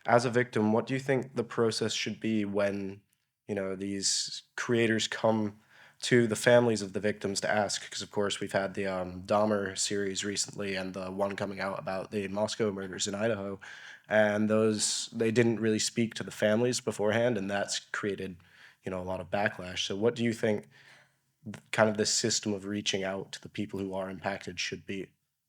As a victim, what do you think the process should be when, these creators come to the families of the victims to ask? Because of course we've had the Dahmer series recently, and the one coming out about the Moscow murders in Idaho, and those they didn't really speak to the families beforehand, and that's created, a lot of backlash. So what do you think kind of this system of reaching out to the people who are impacted should be?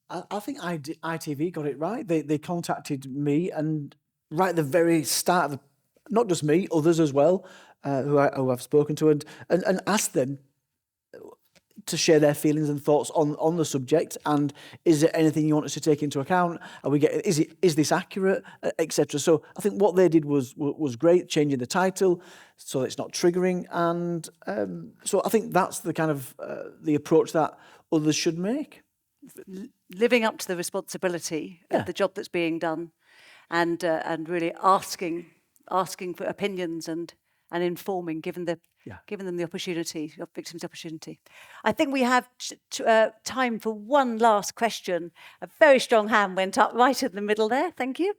I think ITV got it right. They contacted me, and right at the very start of the, not just me, others as well, who I've spoken to, and asked them to share their feelings and thoughts on the subject. And is there anything you want us to take into account? Is this accurate, etc. So I think what they did was great, changing the title so it's not triggering, and so I think that's the kind of the approach that others should make. Living up to the responsibility of the job that's being done, and really asking for opinions and informing, giving them the opportunity, your victims the opportunity. I think we have time for one last question. A very strong hand went up right in the middle there. Thank you.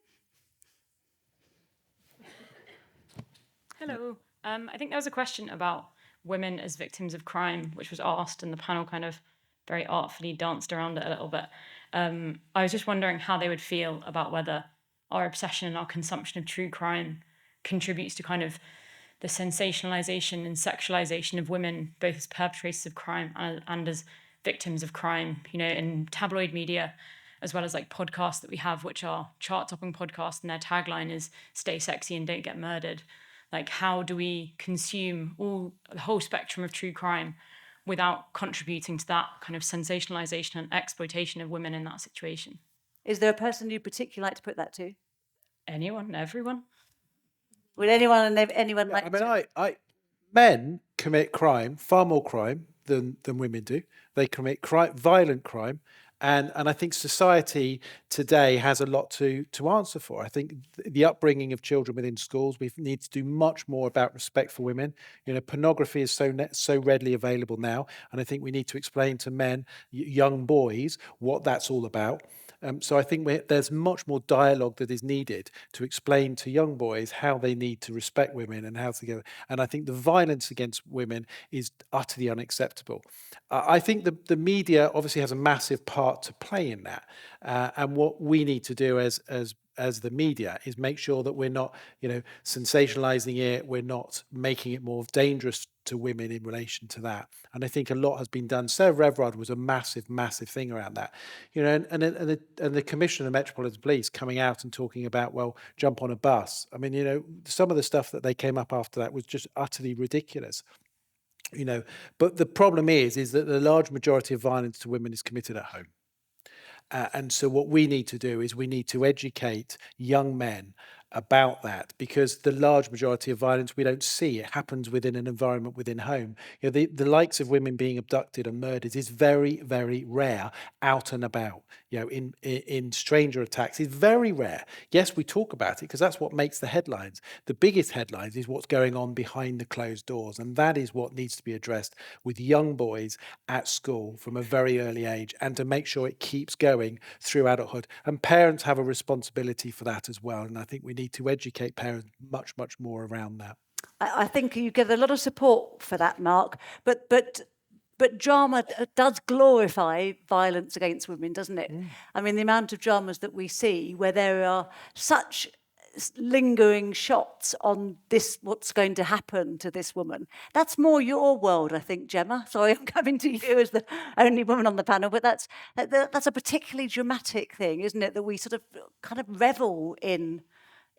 Hello. I think there was a question about women as victims of crime, which was asked, and the panel kind of very artfully danced around it a little bit. I was just wondering how they would feel about whether our obsession and our consumption of true crime contributes to kind of the sensationalization and sexualization of women, both as perpetrators of crime and as victims of crime, in tabloid media, as well as like podcasts that we have, which are chart-topping podcasts, and their tagline is "Stay sexy and don't get murdered." Like, how do we consume the whole spectrum of true crime without contributing to that kind of sensationalization and exploitation of women in that situation? Is there a person you'd particularly like to put that to? Anyone, everyone. Would anyone like to? Men commit crime, far more crime than women do. They commit violent crime. And I think society today has a lot to answer for. I think the upbringing of children within schools, we need to do much more about respect for women. Pornography is so readily available now, and I think we need to explain to men, young boys, what that's all about. So I think there's much more dialogue that is needed to explain to young boys how they need to respect women and how to go. And I think the violence against women is utterly unacceptable. I think the media obviously has a massive part to play in that. And what we need to do as the media is make sure that we're not, sensationalizing it. We're not making it more dangerous to women in relation to that. And I think a lot has been done. Sarah Revrard was a massive, massive thing around that. And the Commissioner of Metropolitan Police coming out and talking about, well, jump on a bus. I mean, some of the stuff that they came up after that was just utterly ridiculous. But the problem is that the large majority of violence to women is committed at home. And so what we need to do is we need to educate young men about that, because the large majority of violence we don't see. It happens within an environment within home. The likes of women being abducted and murdered is very, very rare out and about. In stranger attacks is very rare. Yes, we talk about it because that's what makes the headlines. The biggest headlines is what's going on behind the closed doors, and that is what needs to be addressed with young boys at school from a very early age, and to make sure it keeps going through adulthood. And parents have a responsibility for that as well, and I think we need to educate parents much, much more around that. I think you get a lot of support for that, Mark, but drama does glorify violence against women, doesn't it? I mean, the amount of dramas that we see where there are such lingering shots on what's going to happen to this woman. That's more your world, I think, Gemma. Sorry, I'm coming to you as the only woman on the panel, but that's a particularly dramatic thing, isn't it? That we sort of kind of revel in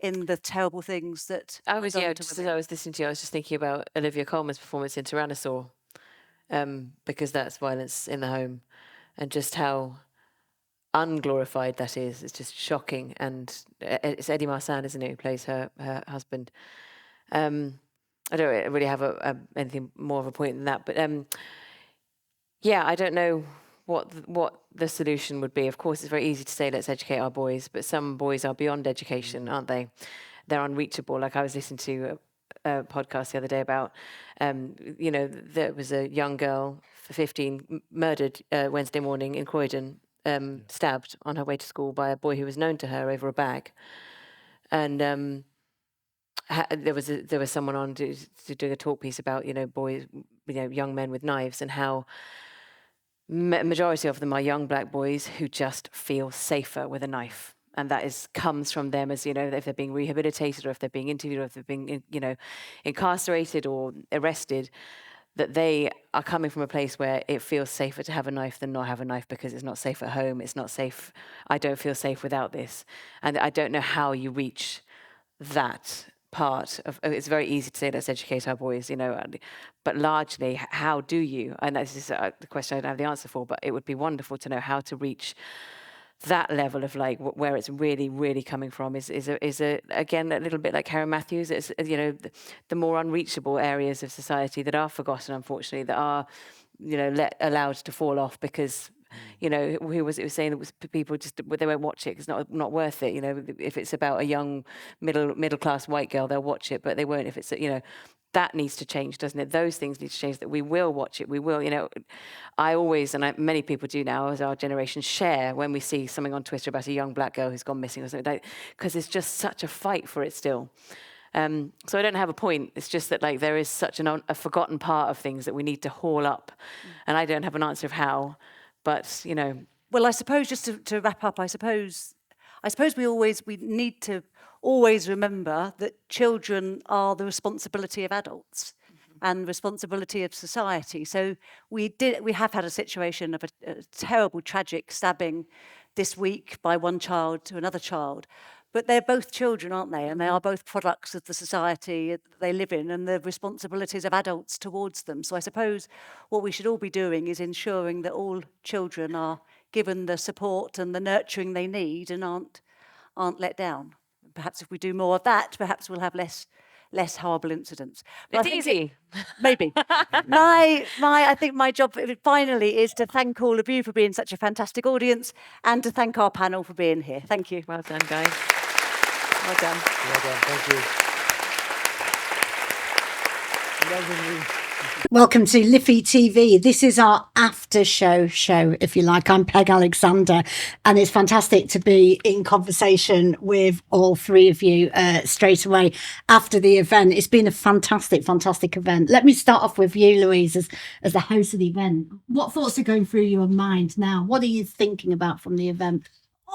the terrible things that I was just as I was listening to you, I was just thinking about Olivia Colman's performance in Tyrannosaur, because that's violence in the home, and just how unglorified that is. It's just shocking. And it's Eddie Marsan, isn't it, who plays her husband. I don't really have anything more of a point than that, but yeah, I don't know what the solution would be. Of course, it's very easy to say, let's educate our boys, but some boys are beyond education, aren't they? They're unreachable. Like I was listening to a podcast the other day about, there was a young girl, 15, murdered Wednesday morning in Croydon stabbed on her way to school by a boy who was known to her over a bag. And there was someone on doing a talk piece about, boys, young men with knives, and how majority of them are young black boys who just feel safer with a knife. And that comes from them as, if they're being rehabilitated or if they're being interviewed or if they're being, incarcerated or arrested, that they are coming from a place where it feels safer to have a knife than not have a knife because it's not safe at home. It's not safe. I don't feel safe without this. And I don't know how you reach that part of. It's very easy to say, let's educate our boys, but largely, how do you? And this is the question I don't have the answer for, but it would be wonderful to know how to reach that level of like where it's really, really coming from is again a little bit like Karen Matthews. It's the more unreachable areas of society that are forgotten, unfortunately, that are allowed to fall off because who was saying it was people just they won't watch it because it's not worth it. If it's about a young middle class white girl, they'll watch it, but they won't if it's that needs to change, doesn't it? Those things need to change, that we will watch it. We will, I always, and many people do now, as our generation, share when we see something on Twitter about a young black girl who's gone missing or something, because it's just such a fight for it still. So I don't have a point. It's just that there is such a forgotten part of things that we need to haul up. And I don't have an answer of how, but, Well, I suppose just to wrap up, I suppose we need to always remember that children are the responsibility of adults and responsibility of society. So we have had a situation of a terrible, tragic stabbing this week by one child to another child. But they're both children, aren't they? And they are both products of the society they live in and the responsibilities of adults towards them. So I suppose what we should all be doing is ensuring that all children are given the support and the nurturing they need and aren't let down. Perhaps if we do more of that, perhaps we'll have less horrible incidents. But it's easy. Maybe. I think my job finally is to thank all of you for being such a fantastic audience and to thank our panel for being here. Thank you. Well done, guys. Well done. Well done, thank you. Welcome to LIFITV. This is our after show, if you like. I'm Peg Alexander, and it's fantastic to be in conversation with all three of you straight away after the event. It's been a fantastic event. Let me start off with you, Louise, as the host of the event. What thoughts are going through your mind now? What are you thinking about from the event?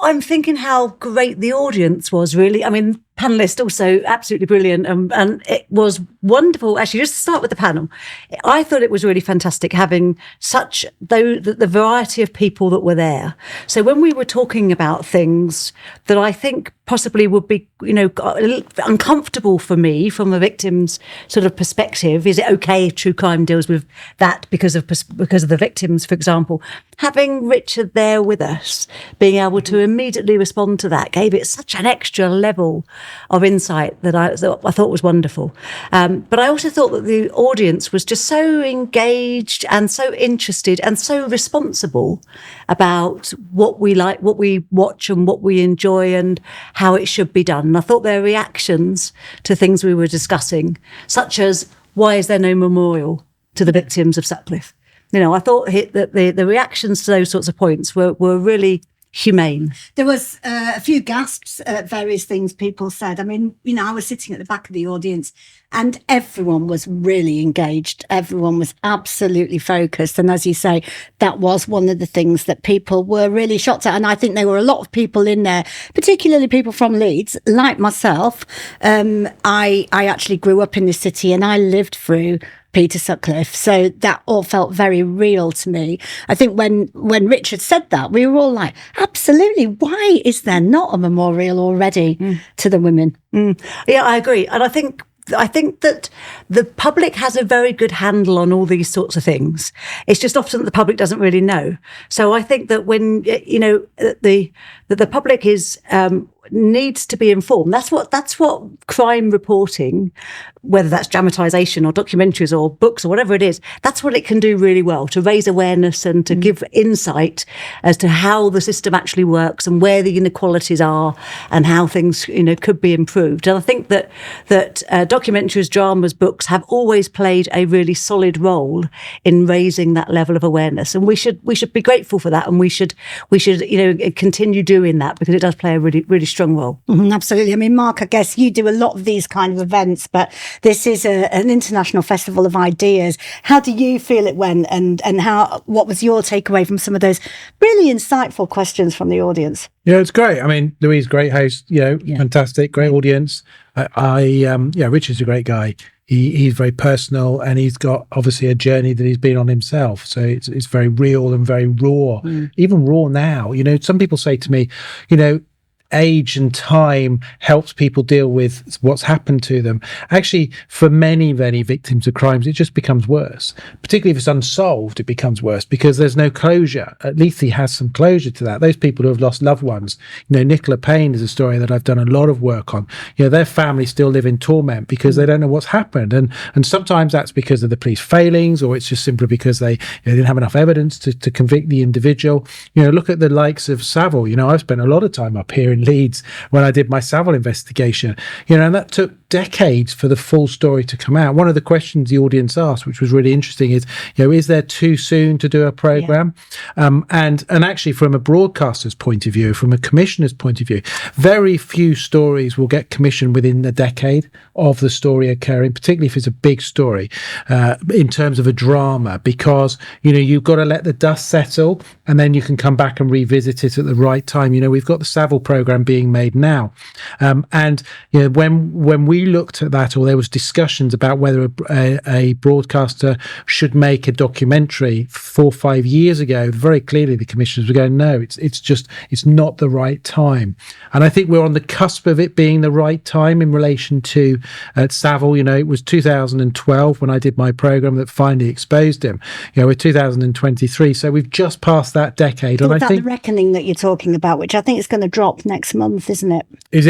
I'm thinking how great the audience was, really. I mean, panelists also absolutely brilliant. And it was wonderful. Actually, just to start with the panel, I thought it was really fantastic having the variety of people that were there. So when we were talking about things that I think possibly would be, a little uncomfortable for me from a victim's sort of perspective, is it okay if true crime deals with that because of the victims, for example? Having Richard there with us, being able to immediately respond to that, gave it such an extra level of insight that I thought was wonderful. But I also thought that the audience was just so engaged and so interested and so responsible about what we like, what we watch and what we enjoy and how it should be done. And I thought their reactions to things we were discussing, such as why is there no memorial to the victims of Sutcliffe? I thought that the reactions to those sorts of points were really humane. There was a few gasps at various things people said. I mean, I was sitting at the back of the audience and everyone was really engaged. Everyone was absolutely focused. And as you say, that was one of the things that people were really shocked at. And I think there were a lot of people in there, particularly people from Leeds, like myself. I actually grew up in the city and I lived through Peter Sutcliffe. So that all felt very real to me. I think when Richard said that, we were all like, absolutely, why is there not a memorial already to the women? Yeah, I agree. And I think that the public has a very good handle on all these sorts of things. It's just often that the public doesn't really know. So I think that when, that the public is needs to be informed. That's what crime reporting, whether that's dramatisation or documentaries or books or whatever it is, that's what it can do really well, to raise awareness and to give insight as to how the system actually works and where the inequalities are and how things, could be improved. And I think that documentaries, dramas, books have always played a really solid role in raising that level of awareness, and we should be grateful for that, and we should continue doing that, because it does play a really, really strong role. Absolutely. I mean, Mark, I guess you do a lot of these kind of events, but this is an international festival of ideas. How do you feel it went, and what was your takeaway from some of those really insightful questions from the audience? Yeah, it's great. I mean, Louise, great host, fantastic, great audience. Richard's a great guy. He's very personal, and he's got obviously a journey that he's been on himself. So it's very real and very raw, even raw now. Some people say to me, age and time helps people deal with what's happened to them. Actually, for many, many victims of crimes, it just becomes worse. Particularly if it's unsolved, it becomes worse because there's no closure. At least he has some closure to that. Those people who have lost loved ones, Nicola Payne is a story that I've done a lot of work on. Their families still live in torment because they don't know what's happened. And sometimes that's because of the police failings, or it's just simply because they didn't have enough evidence to convict the individual. Look at the likes of Savile. I've spent a lot of time up here in Leeds when I did my Savile investigation, and that took decades for the full story to come out. One of the questions the audience asked, which was really interesting, is there too soon to do a program? And actually, from a broadcaster's point of view, from a commissioner's point of view, very few stories will get commissioned within the decade of the story occurring, particularly if it's a big story in terms of a drama, because you've got to let the dust settle, and then you can come back and revisit it at the right time. We've got the Savile program being made now, and when we looked at that, or there was discussions about whether a broadcaster should make a documentary 4 or 5 years ago, very clearly the commissioners were going, no, it's not the right time. And I think we're on the cusp of it being the right time in relation to Savile. It was 2012 when I did my program that finally exposed him. We're 2023, so we've just passed that decade. And I think the reckoning that you're talking about, which I think is going to drop next month, isn't it? Is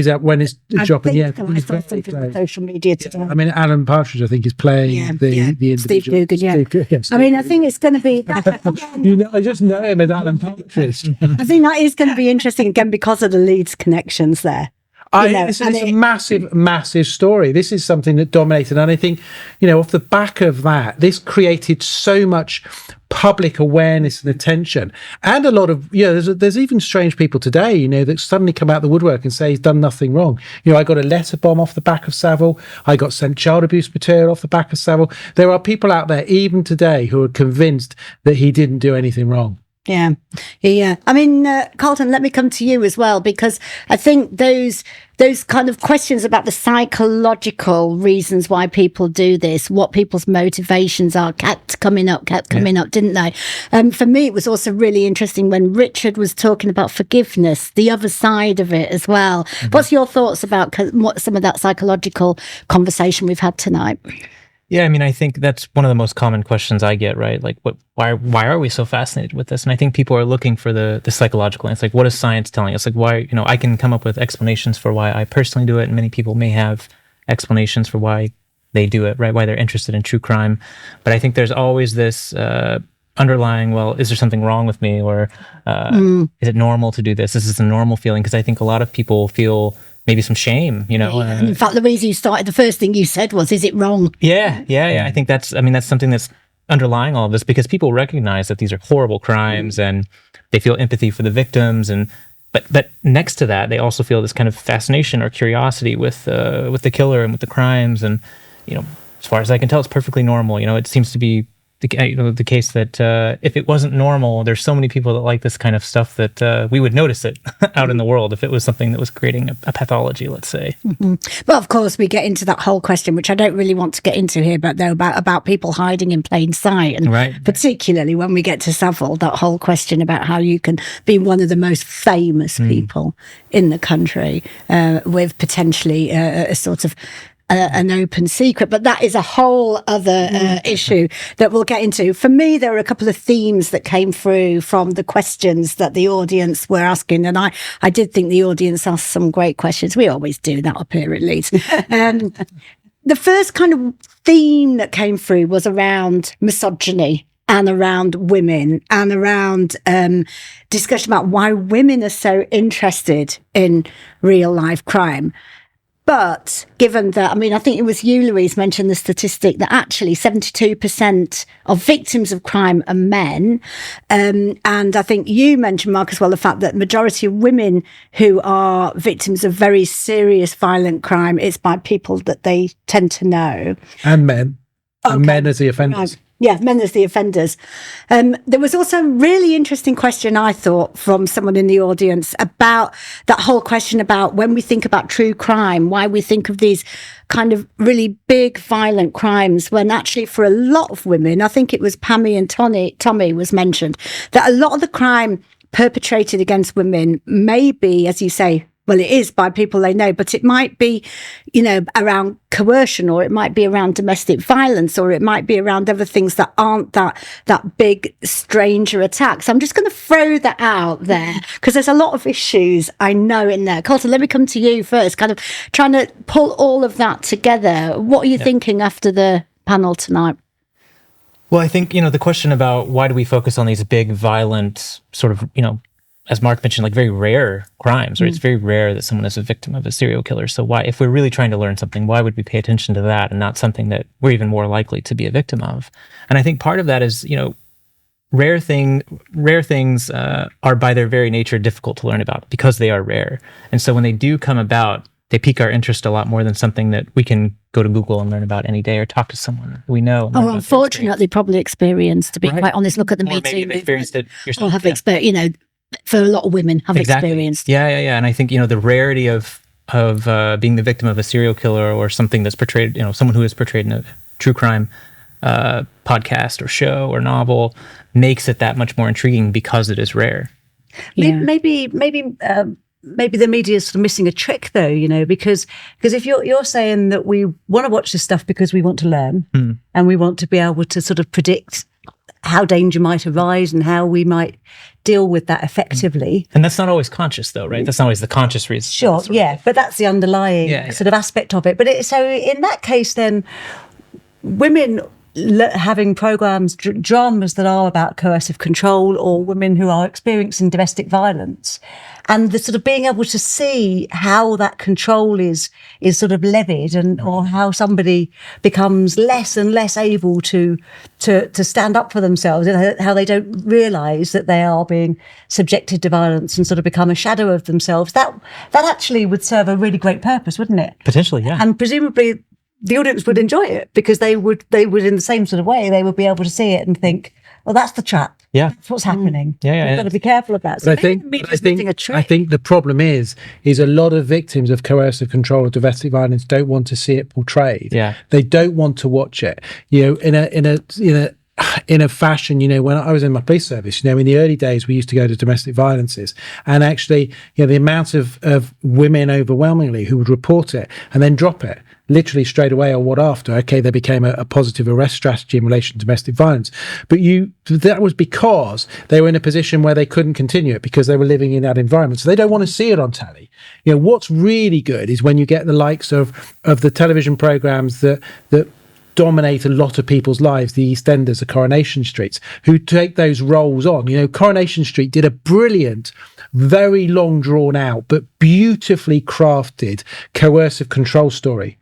that when it's dropping? Yeah, I saw something on social media today. I mean, Alan Partridge, I think, is playing the individual. Steve Dugan, Steve Dugan, I mean, I think it's going to be. I just know him as Alan Partridge. I think that is going to be interesting again because of the Leeds connections there. It's a massive, massive story. This is something that dominated. And I think, off the back of that, this created so much public awareness and attention. And a lot of, there's even strange people today, that suddenly come out the woodwork and say he's done nothing wrong. I got a letter bomb off the back of Savile. I got sent child abuse material off the back of Savile. There are people out there, even today, who are convinced that he didn't do anything wrong. Yeah. I mean, Coltan, let me come to you as well, because I think those kind of questions about the psychological reasons why people do this, what people's motivations are, kept coming up, didn't they? For me, it was also really interesting when Richard was talking about forgiveness, the other side of it as well. Mm-hmm. What's your thoughts about some of that psychological conversation we've had tonight? Yeah, I mean, I think that's one of the most common questions I get, right? Like, why are we so fascinated with this? And I think people are looking for the psychological answer. Like, what is science telling us? Like, why, I can come up with explanations for why I personally do it, and many people may have explanations for why they do it, right? Why they're interested in true crime. But I think there's always this underlying, well, is there something wrong with me? Or is it normal to do this? Is this a normal feeling? Because I think a lot of people feel maybe some shame, And in fact, Louise, you started, the first thing you said was, is it wrong? Yeah. I think that's something that's underlying all of this, because people recognize that these are horrible crimes and they feel empathy for the victims. But next to that, they also feel this kind of fascination or curiosity with the killer and with the crimes. And, as far as I can tell, it's perfectly normal. It seems to be the case that if it wasn't normal, there's so many people that like this kind of stuff that we would notice it out in the world if it was something that was creating a pathology, let's say. Mm-hmm. But of course, we get into that whole question, which I don't really want to get into here, but though about people hiding in plain sight, and particularly when we get to Savile, that whole question about how you can be one of the most famous people in the country with potentially a sort of an open secret, but that is a whole other issue that we'll get into. For me, there were a couple of themes that came through from the questions that the audience were asking, and I did think the audience asked some great questions. We always do that up here at Leeds. The first kind of theme that came through was around misogyny and around women and around discussion about why women are so interested in real life crime. But given that, I mean, I think it was you, Louise, mentioned the statistic that actually 72% of victims of crime are men. And I think you mentioned, Mark, as well, the fact that majority of women who are victims of very serious violent crime, it's by people that they tend to know. And men. Okay. And men as the offenders. Right. Yeah, men as the offenders. There was also a really interesting question, I thought, from someone in the audience about that whole question about when we think about true crime, why we think of these kind of really big violent crimes, when actually for a lot of women, I think it was Pammy and Tommy was mentioned, that a lot of the crime perpetrated against women may be, as you say, well, it is by people they know, but it might be, you know, around coercion, or it might be around domestic violence, or it might be around other things that aren't that big stranger attacks. I'm just going to throw that out there because there's a lot of issues I know in there. Coltan, let me come to you first, kind of trying to pull all of that together. What are you thinking after the panel tonight? Well, I think, the question about why do we focus on these big, violent, sort of, as Mark mentioned, like very rare crimes, right? It's very rare that someone is a victim of a serial killer. So why, if we're really trying to learn something, why would we pay attention to that and not something that we're even more likely to be a victim of? And I think part of that is, rare things are by their very nature difficult to learn about because they are rare. And so when they do come about, they pique our interest a lot more than something that we can go to Google and learn about any day or talk to someone we know. Oh, unfortunately, probably experienced, to be quite honest. Look at the Me Too movement. Experienced it yourself. Or have experienced, for a lot of women have experienced. Yeah. And I think, the rarity of being the victim of a serial killer or something that's portrayed, someone who is portrayed in a true crime podcast or show or novel makes it that much more intriguing because it is rare. Yeah. Maybe the media is sort of missing a trick, though, because if you're saying that we want to watch this stuff because we want to learn and we want to be able to sort of predict how danger might arise and how we might deal with that effectively. And that's not always conscious, though, right? That's not always the conscious reason. Sure, yeah, but that's the underlying sort of aspect of it. But so in that case, then, women having programs, dramas that are about coercive control, or women who are experiencing domestic violence, and the sort of being able to see how that control is sort of levied, and or how somebody becomes less and less able to stand up for themselves, and how they don't realise that they are being subjected to violence and sort of become a shadow of themselves. That actually would serve a really great purpose, wouldn't it? Potentially, yeah. And presumably the audience would enjoy it because they would in the same sort of way, they would be able to see it and think, well, that's the trap. Yeah. That's what's happening. Yeah. We've got to be careful of that. So I think the problem is a lot of victims of coercive control or domestic violence don't want to see it portrayed. Yeah. They don't want to watch it. In a fashion, when I was in my police service, in the early days, we used to go to domestic violences, and actually, the amount of women overwhelmingly who would report it and then drop it literally straight away, or what after, okay, there became a positive arrest strategy in relation to domestic violence. But that was because they were in a position where they couldn't continue it because they were living in that environment. So they don't want to see it on telly. What's really good is when you get the likes of the television programs that dominate a lot of people's lives, the EastEnders, the Coronation Streets, who take those roles on. Coronation Street did a brilliant, very long drawn out, but beautifully crafted coercive control story.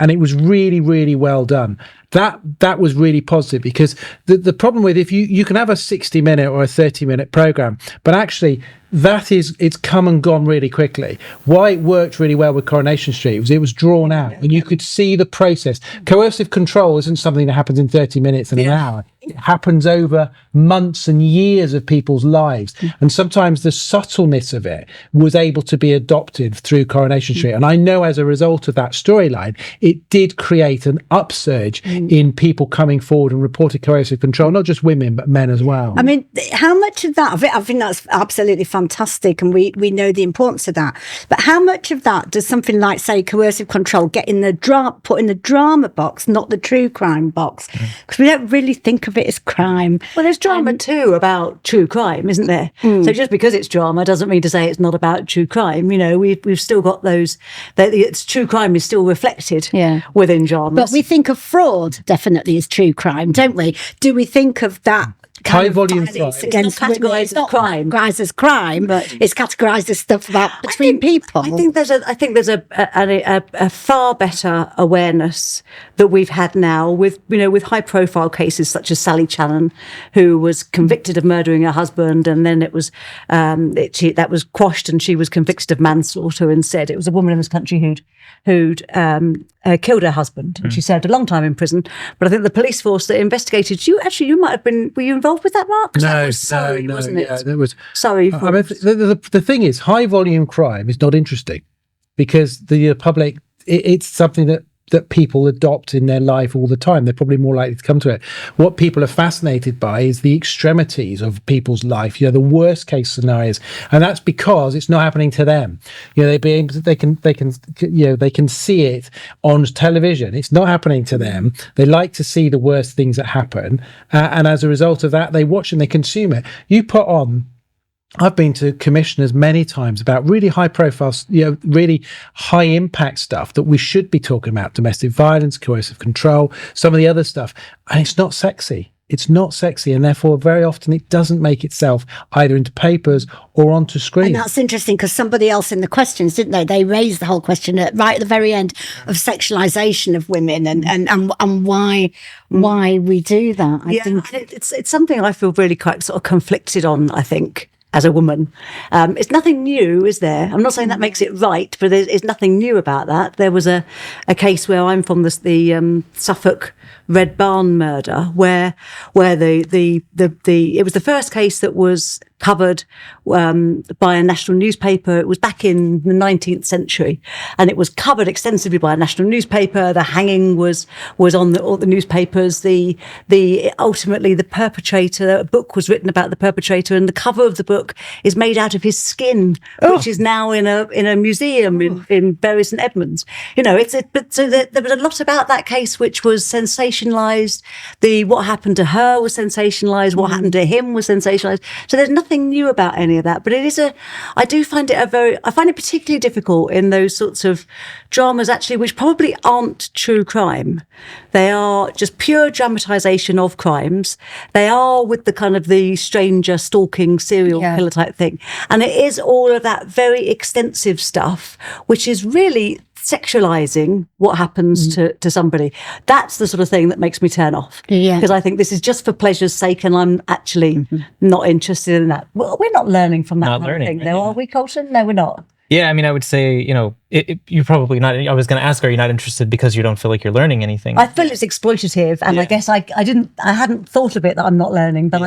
And it was really, really well done. That was really positive, because the problem with, if you can have a 60-minute or a 30-minute program, but actually it's come and gone really quickly. Why it worked really well with Coronation Street was it was drawn out and you could see the process. Coercive control isn't something that happens in 30 minutes and an hour. It happens over months and years of people's lives. And sometimes the subtleness of it was able to be adopted through Coronation Street. And I know as a result of that storyline, it did create an upsurge in people coming forward and reporting coercive control, not just women, but men as well. I mean, how much of that, I think that's absolutely fantastic. fantastic, and we know the importance of that. But how much of that does something like, say, coercive control put in the drama box, not the true crime box? Because we don't really think of it as crime. Well, there's drama too about true crime, isn't there? So just because it's drama doesn't mean to say it's not about true crime. You know, we've still got those. It's true crime is still reflected within dramas. But we think of fraud definitely as true crime, don't we? Do we think of that? High volume crime. Against women? It's not categorised as crime, but it's categorised as stuff about between people. I think there's a far better awareness that we've had now with high profile cases such as Sally Channon, who was convicted of murdering her husband, and then it was that was quashed, and she was convicted of manslaughter instead. It was a woman in this country who'd killed her husband, and she served a long time in prison. But I think the police force that investigated you might have been. Were you involved with that, Mark? No, wasn't it? Yeah, that was Sorry. I mean, the thing is, high volume crime is not interesting because the public. It's something that people adopt in their life all the time. They're probably more likely to come to it. What people are fascinated by is the extremities of people's life, the worst case scenarios. And that's because it's not happening to them. They can see it on television. It's not happening to them. They like to see the worst things that happen. And as a result of that, they watch and they consume it. I've been to commissioners many times about really high profile, really high impact stuff that we should be talking about: domestic violence, coercive control, some of the other stuff. And it's not sexy. It's not sexy. And therefore, very often it doesn't make itself either into papers or onto screen. And that's interesting because somebody else in the questions, didn't they? They raised the whole question right at the very end of sexualisation of women and why we do that. I think it's something I feel really quite sort of conflicted on, I think, as a woman. It's nothing new, is there? I'm not saying that makes it right, but there's nothing new about that. There was a case where I'm from, the Suffolk Red Barn murder, where it was the first case that was covered by a national newspaper. It was back in the 19th century, and it was covered extensively by a national newspaper. The hanging was on all the newspapers. Ultimately the perpetrator, a book was written about the perpetrator, and the cover of the book is made out of his skin, which is now in a museum in Bury St Edmunds. There was a lot about that case which was sensationalised. What happened to her was sensationalised. What happened to him was sensationalised. So there's nothing new about any of that, but I do find it I find it particularly difficult in those sorts of dramas, actually, which probably aren't true crime. They are just pure dramatisation of crimes. They are with the kind of the stranger stalking serial killer type thing. And it is all of that very extensive stuff, which is really sexualizing what happens to somebody. That's the sort of thing that makes me turn off. Because I think this is just for pleasure's sake, and I'm actually not interested in that. Well, we're not learning from that kind of thing, though, are we, Coltan? No, we're not. Yeah, I mean, I would say, you're probably not. I was going to ask, are you not interested because you don't feel like you're learning anything? I feel it's exploitative, and I guess I hadn't thought of it that I'm not learning, but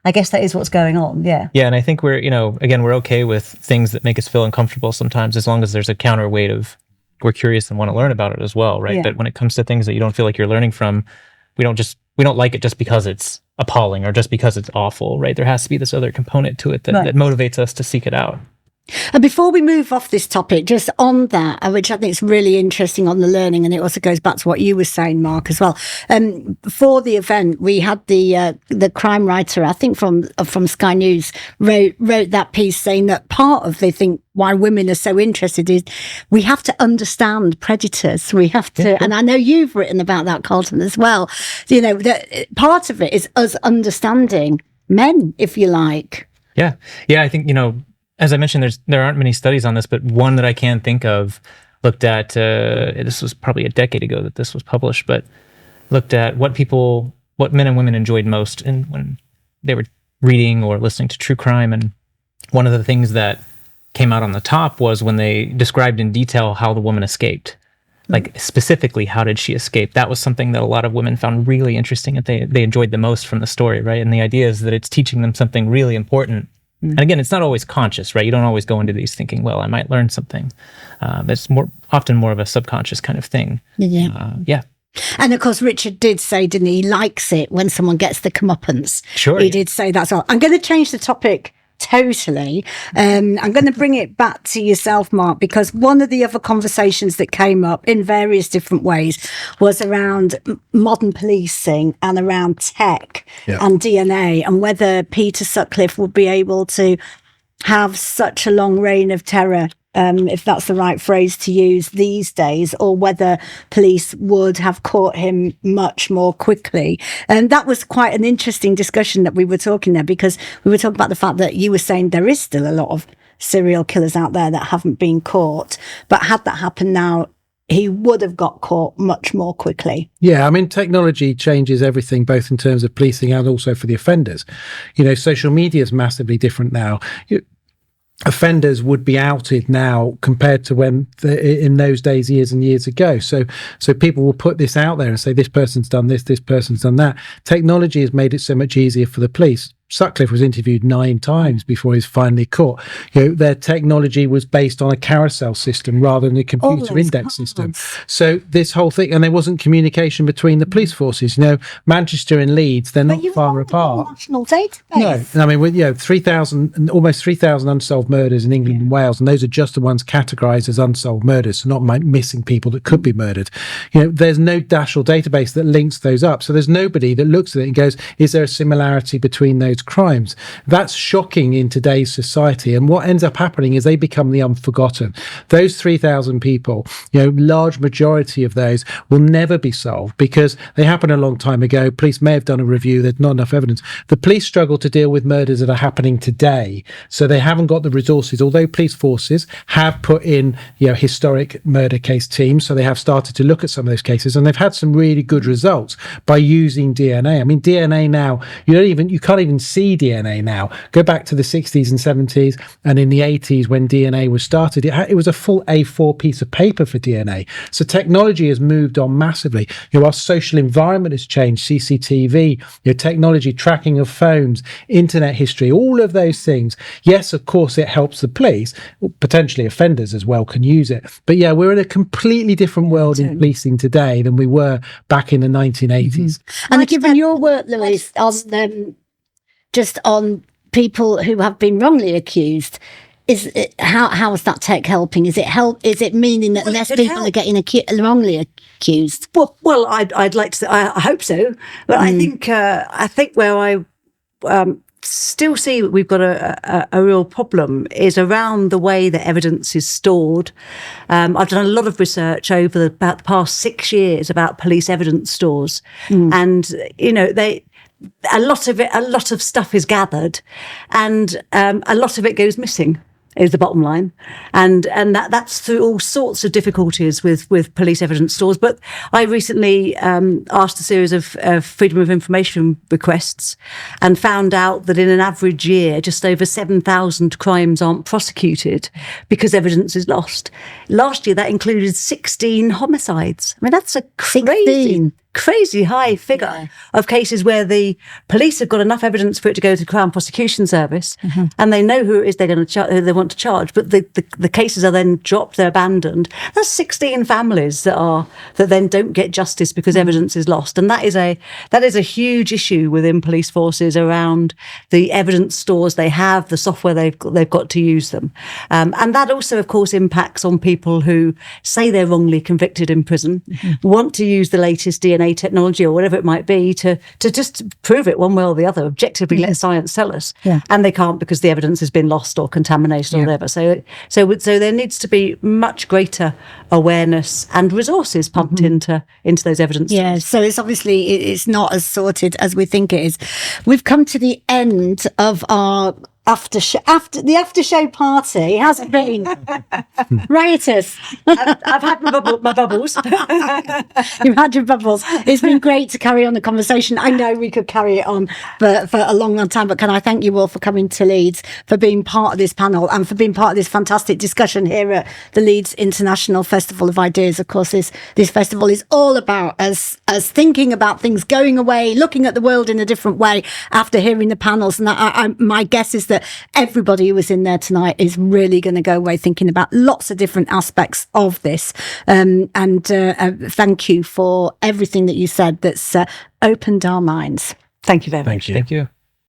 I guess that is what's going on. Yeah. Yeah, and I think we're okay with things that make us feel uncomfortable sometimes, as long as there's a counterweight of we're curious and want to learn about it as well, right? But when it comes to things that you don't feel like you're learning from, we don't like it just because it's appalling or just because it's awful, right? There has to be this other component to it that motivates us to seek it out. And before we move off this topic, just on that, which I think is really interesting on the learning, and it also goes back to what you were saying, Mark, as well. For the event, we had the crime writer, I think from Sky News, wrote that piece saying that part of, they think, why women are so interested is we have to understand predators. We have to, and I know you've written about that, Coltan, as well. That part of it is us understanding men, if you like. Yeah, I think as I mentioned, there aren't many studies on this, but one that I can think of looked at, this was probably a decade ago that this was published, but looked at what men and women enjoyed most when they were reading or listening to true crime. And one of the things that came out on the top was when they described in detail how the woman escaped. Like specifically, how did she escape? That was something that a lot of women found really interesting and they enjoyed the most from the story, right? And the idea is that it's teaching them something really important. And again, it's not always conscious, right? You don't always go into these thinking, well, I might learn something. It's often more of a subconscious kind of thing. Yeah. And of course, Richard did say, didn't he, likes it when someone gets the comeuppance. Sure. He did say that. So I'm going to change the topic totally. I'm going to bring it back to yourself, Mark, because one of the other conversations that came up in various different ways was around modern policing and around tech and DNA, and whether Peter Sutcliffe would be able to have such a long reign of terror, if that's the right phrase to use these days, or whether police would have caught him much more quickly. And that was quite an interesting discussion that we were talking there, because we were talking about the fact that you were saying there is still a lot of serial killers out there that haven't been caught. But had that happened now, he would have got caught much more quickly. Yeah, I mean, technology changes everything, both in terms of policing and also for the offenders. You know, social media is massively different now. Offenders would be outed now compared to when in those days, years and years ago. So people will put this out there and say, this person's done this person's done that. Technology has made it so much easier for the police. Sutcliffe was interviewed 9 times before he was finally caught. You know, their technology was based on a carousel system rather than a computer index system. So this whole thing, and there wasn't communication between the police forces. You know, Manchester and Leeds, they're not far apart. National database. No, I mean, with, you know, 3,000, almost 3,000 unsolved murders in England and Wales, and those are just the ones categorised as unsolved murders, so not missing people that could be murdered. You know, there's no national database that links those up, so there's nobody that looks at it and goes, is there a similarity between those crimes? That's shocking in today's society, and what ends up happening is they become the unforgotten. Those 3,000 people, you know, large majority of those will never be solved because they happened a long time ago. Police may have done a review, there's not enough evidence. The police struggle to deal with murders that are happening today, so they haven't got the resources, although police forces have put in, you know, historic murder case teams, so they have started to look at some of those cases, and they've had some really good results by using DNA. I mean, DNA now, you can't even see DNA now. Go back to the 60s and 70s, and in the 80s when DNA was started, it was a full A4 piece of paper for DNA. So technology has moved on massively. You know, our social environment has changed, CCTV, technology, tracking of phones, internet history, all of those things. Yes, of course, it helps the police. Potentially offenders as well can use it. But yeah, we're in a completely different world in policing today than we were back in the 1980s. And given your work, Louise, on just on people who have been wrongly accused, how is that tech helping? Is it meaning that less people are getting wrongly accused? Well, I'd like to say, I hope so, but I think where I still see that we've got a real problem is around the way that evidence is stored. I've done a lot of research over about the past 6 years about police evidence stores, and you know a lot of stuff is gathered, and a lot of it goes missing, is the bottom line, and that's through all sorts of difficulties with police evidence stores. But I recently asked a series of freedom of information requests and found out that in an average year, just over 7,000 crimes aren't prosecuted because evidence is lost. Last year, that included 16 homicides. I mean, that's a crazy high figure of cases where the police have got enough evidence for it to go to the Crown Prosecution Service, and they know who it is they want to charge, but the cases are then dropped, they're abandoned. That's 16 families that then don't get justice because evidence is lost, and that is a huge issue within police forces around the evidence stores they have, the software they've got to use them, and that also, of course, impacts on people who say they're wrongly convicted in prison, want to use the latest DNA technology or whatever it might be to just prove it one way or the other, objectively let science tell us, and they can't because the evidence has been lost or contaminated or whatever. So there needs to be much greater awareness and resources pumped into those evidence. Yeah, so it's obviously it's not as sorted as we think it is. We've come to the end of our after the show party. Has it been riotous? I've had my bubbles. You've had your bubbles. It's been great to carry on the conversation. I know we could carry it on for a long time, but can I thank you all for coming to Leeds, for being part of this panel, and for being part of this fantastic discussion here at the Leeds International Festival of Ideas. Of course, this festival is all about us thinking about things, going away, looking at the world in a different way after hearing the panels. And my guess is that everybody who was in there tonight is really going to go away thinking about lots of different aspects of this. And thank you for everything that you said that's opened our minds. Thank you very much. Thank you.